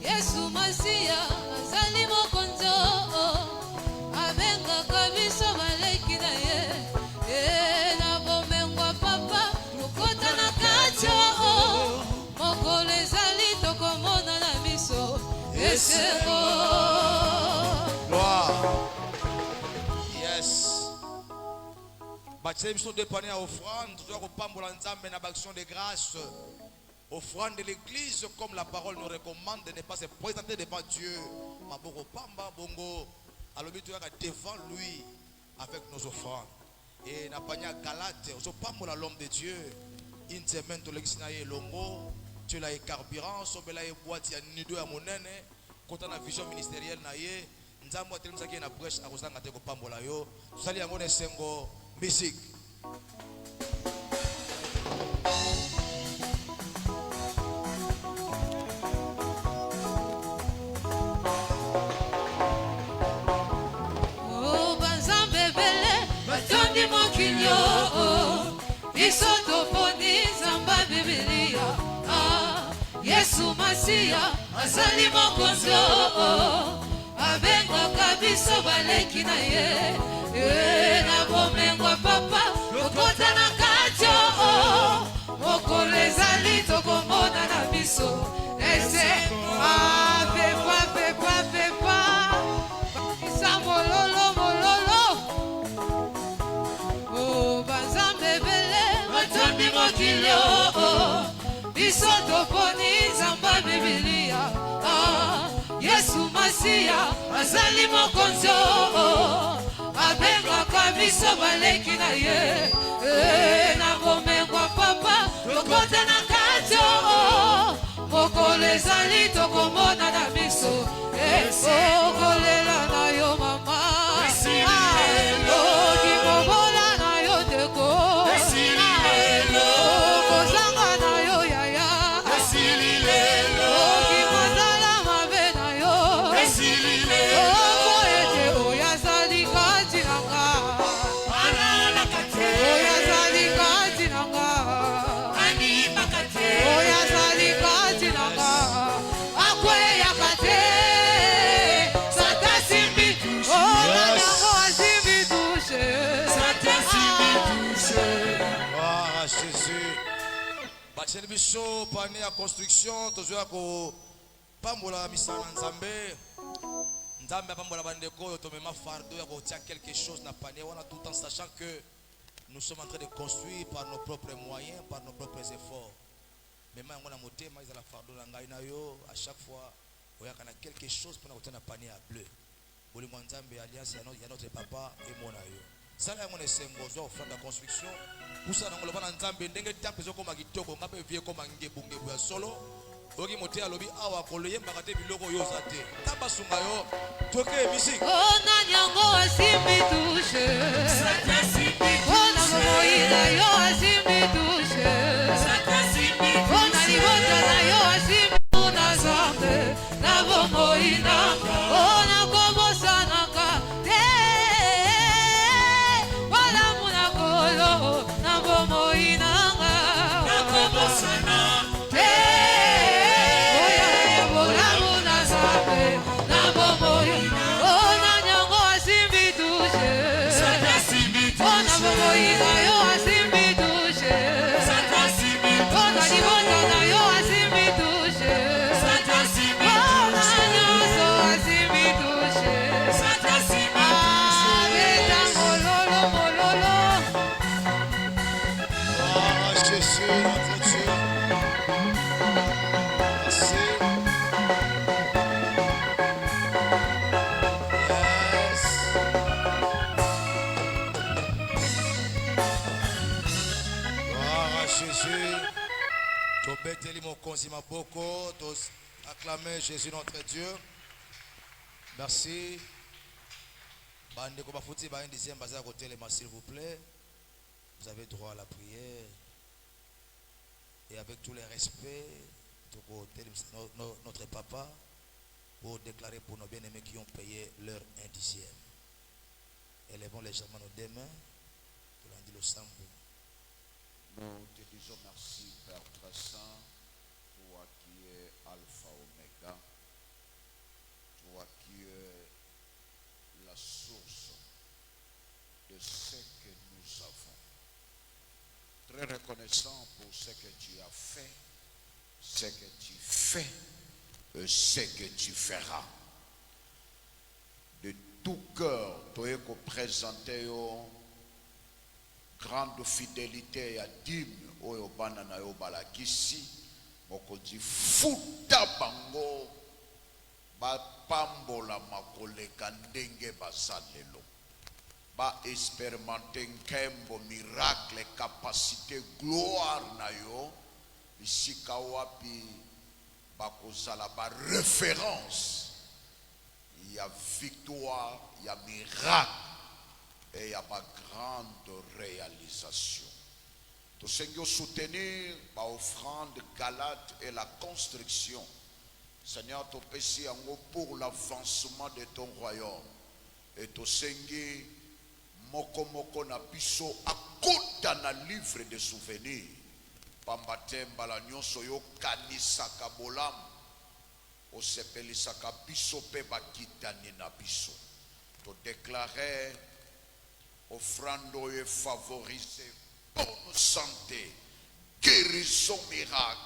Yesu Masia azali mokonzo abenga kabiso baleki na ye na bomengwa papa lokota na kacho mokolo ezali tokomona na miso eseko. Yes. Bacheli biso dépanner à offrande, tu dois kopambola nzambe na action de grâce. Offrande de l'église, comme la parole nous recommande de ne pas se présenter devant Dieu. Maboko pamba bongo, alors devant lui avec nos offrandes. Et n'a pas galate, on pambola l'homme de Dieu. Une semaine to l'exinaye longo, tu l'as carburant, sobela e boîte ya nido ya monene, quand on a vision ministérielle na ye, nzambo atelemisa ki na brèche a kozanga te ko pambola yo. Sali yango ne sengo musique. Yesu Masia azali mokonzo abenga kabiso baleki na ye na bomengwa papa lokota na kacho mokolo ezali tokomona na biso ese pepa isa mololo o banzambe bele batombi mokilo masiya azali mokonzi abengaka biso baleki na ye na bomengo papa lokota na kati mokolo ezali tokomona na biso okolela na yo mama okimobola na yo ndeko okozanga na yo yaya okimozala mabe na yo oko ete oyo azali kati na nga oyo azali kati na nga oyo azali kati na nga akweyaka te satasimbi olanyango asimbi tushe Gloire à Jésus. Bacheli biso pane ya construction tozoya ko pambola misala nzambe. Nzambe apambola bandeko oyo tomema fardeau ya kotia quelque chose na panier wana tout en sachant que nous sommes en train de construire par nos propres moyens, par nos propres efforts. Mais yango na motema ezala fardeau na ngai na yo à chaque fois oyaka na quelque chose pour na kotia na panier ya bleu. Bolingo nzambe alliance ya notre papa et mon ayo. Sala yango na esengo zwa ofrande ya construction. Pusa na ngoloba na nzambe ndenge temple ezokoma kitoko ngape vie koma ngebungebu ya solo. Oki mote alobi awa koloyembaka te biloko oyo oza te. Tabasunga yo toke musique. ona nyango asimbi tushe ona momoina yo asimbi tushe ona libota na yo asimbi na zambe na bomoina ona kobosanaka te wala muna kolo na bomoinanga te oya ebola muna zambe na bomoina ona nyango asimbi tushe ona bomoina yo asimbi tushe ona libota na yo asimbi tushe ona nyonso asimbi tushe abeta mololo mololo Gloire à Jésus notre Dieu. Merci. Yes. Gloire à Jésus. Tobeteli mokonzi maboko, tos acclamer Jésus notre Dieu. Merci. Bandeko bafuti ba indizième baza kotelema s'il vous plaît. Vous avez droit à la prière. Et avec tous les respects, notre papa, pour déclarer pour nos bien-aimés qui ont payé leur indizième. Élevons légèrement nos deux mains. Nous te disons merci, Père très saint, toi qui es Alpha Oméga, toi qui es la source de ce que nous avons. Très reconnaissant pour ce que tu as fait, ce que tu fais et ce que tu feras. De tout cœur, tu es présenter grande fidélité à dîme oyo bana na yo balakisi mokonzi futa bango bapambola makoleka ndenge baza lelo ba expérimenter nkembo miracle capacité gloire na yo bisika wapi bakozala ba référence ya victoire ya miracle et il y a pas grande réalisation. Tout ce qui est soutenir par offrande galate et la construction. Seigneur, tu péché pour l'avancement de ton royaume. Et tu sengi moko moko na biso akota na livre de souvenirs. Pambatemba la nyonso yo kanisaka bolam. Osepelisaka biso pe bakitani na biso. Tu déclarer offrande et favoriser bonne santé, guérison miracle,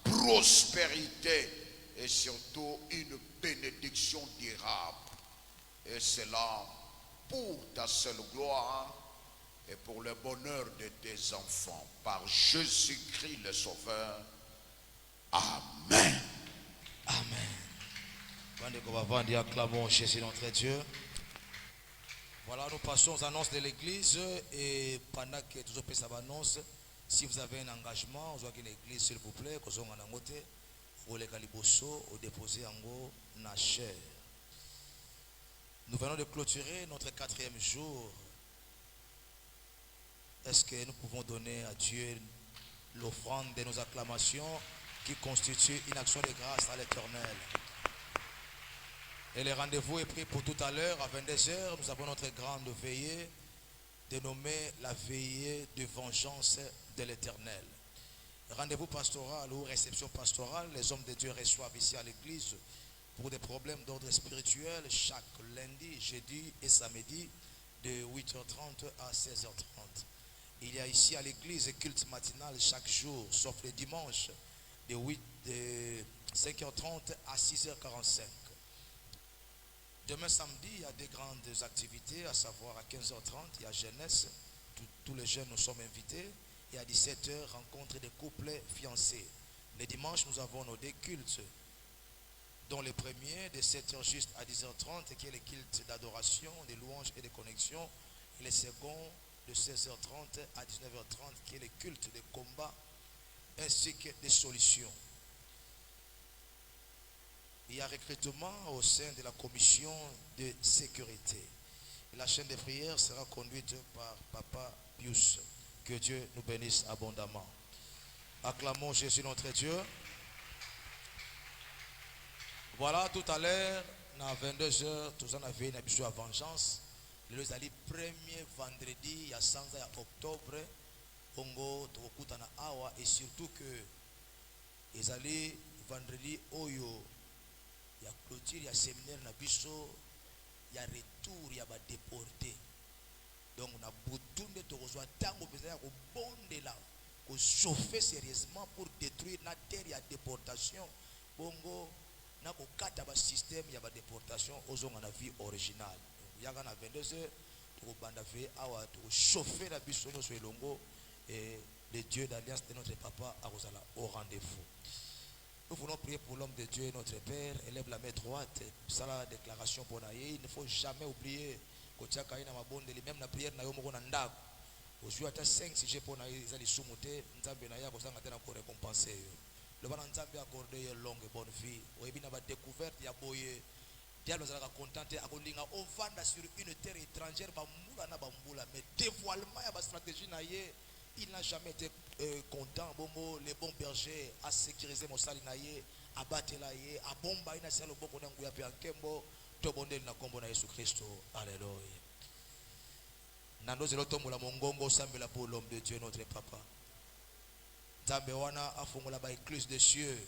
prospérité et surtout une bénédiction durable. Et cela pour ta seule gloire et pour le bonheur de tes enfants. Par Jésus-Christ le Sauveur. Amen. Amen. Acclamons Jésus notre Dieu. Voilà, nous passons aux annonces de l'église et pendant que tout le ça annonce, si vous avez un engagement, vous avez l'église s'il vous plaît, que vous avez un côté, vous les calibosso, vous déposez en haut na chair. Nous venons de clôturer notre 4e jour. Est-ce que nous pouvons donner à Dieu l'offrande de nos acclamations qui constitue une action de grâce à l'Éternel? Et le rendez-vous est pris pour tout à l'heure à 22h. Nous avons notre grande veillée dénommée la veillée de vengeance de l'Éternel. Rendez-vous pastoral ou réception pastorale, les hommes de Dieu reçoivent ici à l'église pour des problèmes d'ordre spirituel chaque lundi, jeudi et samedi de 8h30 à 16h30. Il y a ici à l'église culte matinal chaque jour, sauf les dimanches, de 5h30 à 6h45. Demain samedi, il y a des grandes activités, à savoir à 15h30, il y a jeunesse, tous les jeunes nous sommes invités, et à 17h, rencontre des couples fiancés. Les dimanches, nous avons nos deux cultes, dont le premier de 7h juste à 10h30, qui est le culte d'adoration, de louanges et de connexion, et le second de 16h30 à 19h30, qui est le culte de combat, ainsi que des solutions. Il y a recrutement au sein de la commission de sécurité. Et la chaîne de prière sera conduite par Papa Pius. Que Dieu nous bénisse abondamment. Acclamons Jésus notre Dieu. Voilà, tout à l'heure, à 22h, tout ça, on avait une habitude à vengeance. Le premier vendredi, il y a 100 octobre, Ongo, Tokutana Awa, et surtout que ils allaient vendredi, Oyo. Il y a clôture, il y a séminaire, il y a retour, il y a déporté. Donc on a beaucoup de temps, on chauffer sérieusement pour détruire la terre, il y a déportation. Bongo, il y a un système, il y a déportation aux hommes en vie originale. Il y a 22h, on chauffer la bise sur le longo et le Dieu d'alliance de notre papa au rendez-vous. Nous voulons prier pour l'homme de Dieu, notre Père. Élève la main droite. Ça la déclaration pour nous. Il ne faut jamais oublier que même la prière n'a pas aujourd'hui à 5 si j'ai pour nous les soumoter, nous avons récompensé. Le bon Nzambe accordé longue et bonne vie. Oui, bien la découverte, il y a boyé. Diable nous a contenté à Bolinga. On vend sur une terre étrangère, mais dévoilement, il y a une stratégie. Il n'a jamais été content. Bongo, les bons bergers à sécuriser mon salinaye, à battre l'aye, à bomba, il a le bon qu'on a engouillé à Kembo, Tobondel na combo na Jésus Christ. Alléluia. Nando zelo tombo la mongongo sambela pour l'homme de Dieu, notre papa. Tambewana a fongola ba écluse des cieux,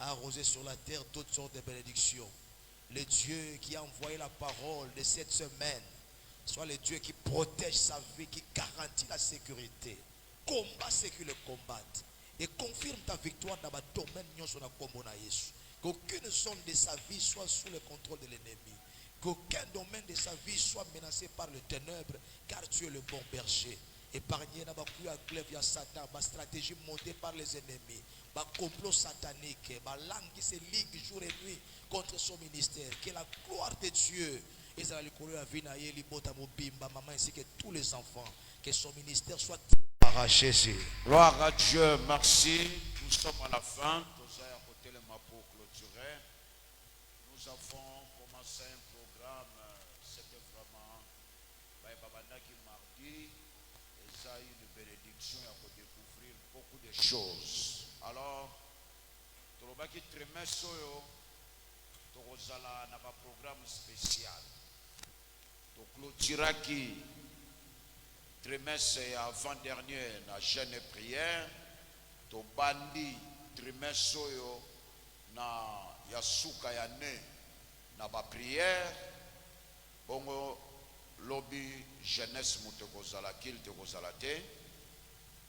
a arrosé sur la terre toutes sortes de bénédictions. Le Dieu qui a envoyé la parole de cette semaine, soit le Dieu qui protège sa vie, qui garantit la sécurité. Combat ceux qui le combattent et confirme ta victoire dans le domaine sur la combo na Jésus. Qu'aucune zone de sa vie soit sous le contrôle de l'ennemi. Qu'aucun domaine de sa vie soit menacé par le ténèbre, car tu es le bon berger. Épargné n'a pas pu à Satan, ma stratégie montée par les ennemis, ma complot satanique, ma langue qui se ligue jour et nuit contre son ministère. Que la gloire de Dieu, maman ainsi que tous les enfants, que son ministère soit arraché. Gloire à Dieu, merci. Nous sommes à la fin. Pour clôturer. Nous avons commencé un programme. C'était vraiment Babandaki mardi. Et ça a eu une bénédiction pour découvrir beaucoup de choses. Alors, Torobaki Tremesoyo, Torozala n'a pas programme spécial. To clôturaki trimestre avant-dernier na jeûne et prière. To bandi trimestre yo na yasuka ya ne na ba prière. Bongo lobby jeunesse mutekozala kil tekozala te.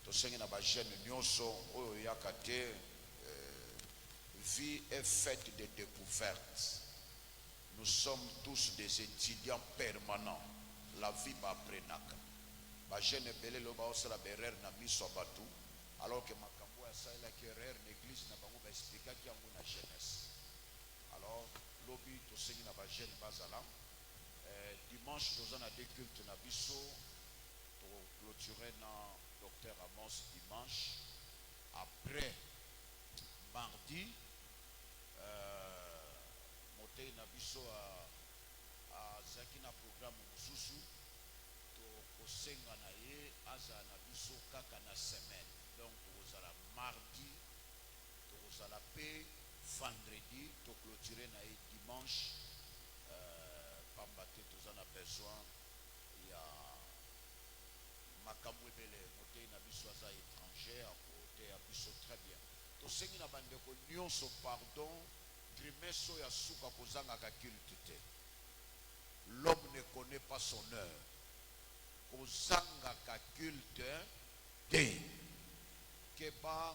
To sengi na ba jeune nyonso oyo yakate vie est faite de découvertes. Nous sommes tous des étudiants permanents. La vie va prenaka. Ma jeune belé lo ba osala berer na miso batu. Alors que ma kambo ya saila qui erreur l'église na bango ba expliquer qui a na jeunesse. Alors lobby to sengi na ba jeune bazala. Dimanche tozana des cultes na biso to clôturer na docteur Amos dimanche. Après mardi motei na biso a zaki na programme mususu to kosenga na ye aza na biso kaka na semaine. Donc tozala mardi tozala pe vendredi to clôturer na ye dimanche. Pambate tozana besoin ya makambo ebele motei na biso aza étranger akote ya biso très bien. Tosengi na bandeko nyonso pardon trimestre ya suka kozangaka culte te. L'homme ne connaît pas son heure. Kozangaka culte te. Keba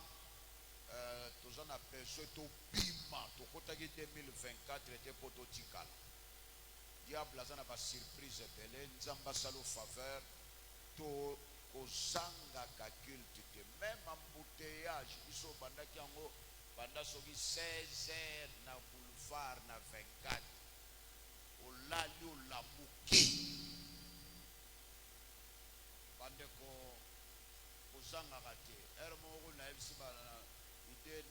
tozana besoin to bima tokotaki 2024 te po totikala. Diable azana ba surprise ebele nzamba salo faveur to kozangaka culte te. Même embouteillage biso bandaki yango banda soki 16h na boulevard na 24 olali olamuki bandeko kozangaka te. Ere moko na yebisi bana ide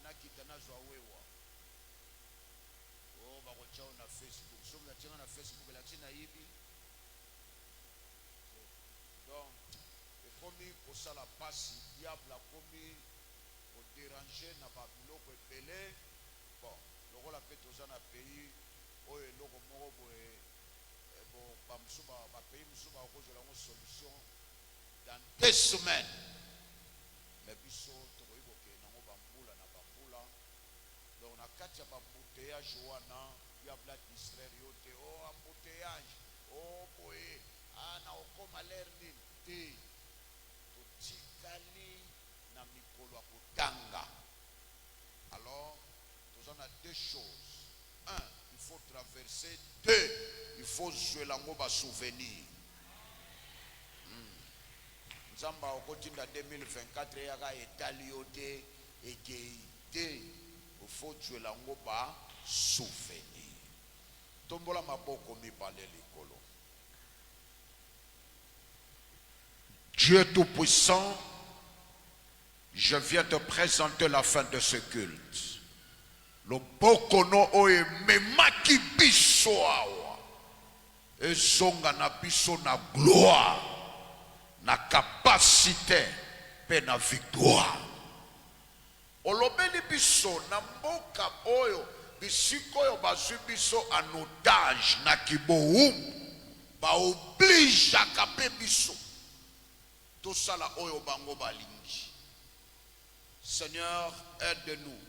nakita nazwa wewa o bakotia na Facebook soki natinga na Facebook elakisi na yibi. Donc ekomi kosala pasi diable akomi kodéranger na babiloko ebele. Bon lokola mpe toza na pays oyo eloko moko boye bapays mosusu bakozela yango solution dans 2 semaines. Mais biso tokoki kokende nango bambula na bambula. Donc na kati ya bambouteillage wana diable adistraire yo te o embouteillage o boye na okoma l'air nini te. Totikali na mikolo ya kotanga. Alors toza na 2 choses. 1, il faut traverser. 2, il faut jouer lango ba souvenir. Nzamba okotinda 2024 yaka etali yo te ekei te. Il faut jouer lango ba souvenir. Tombola maboko mibale likolo. Dieu Tout-Puissant, je viens te présenter la fin de ce culte. Le bokono oye memaki biso awa. Ezonga na biso na gloire, na capacité, pe na victoire. Olobeli biso na mboka oyo bisiko oyo bazwi biso en otage na kiboum. Ba oblige akape biso. Tosala oyo bango balingi. Seigneur, aide-nous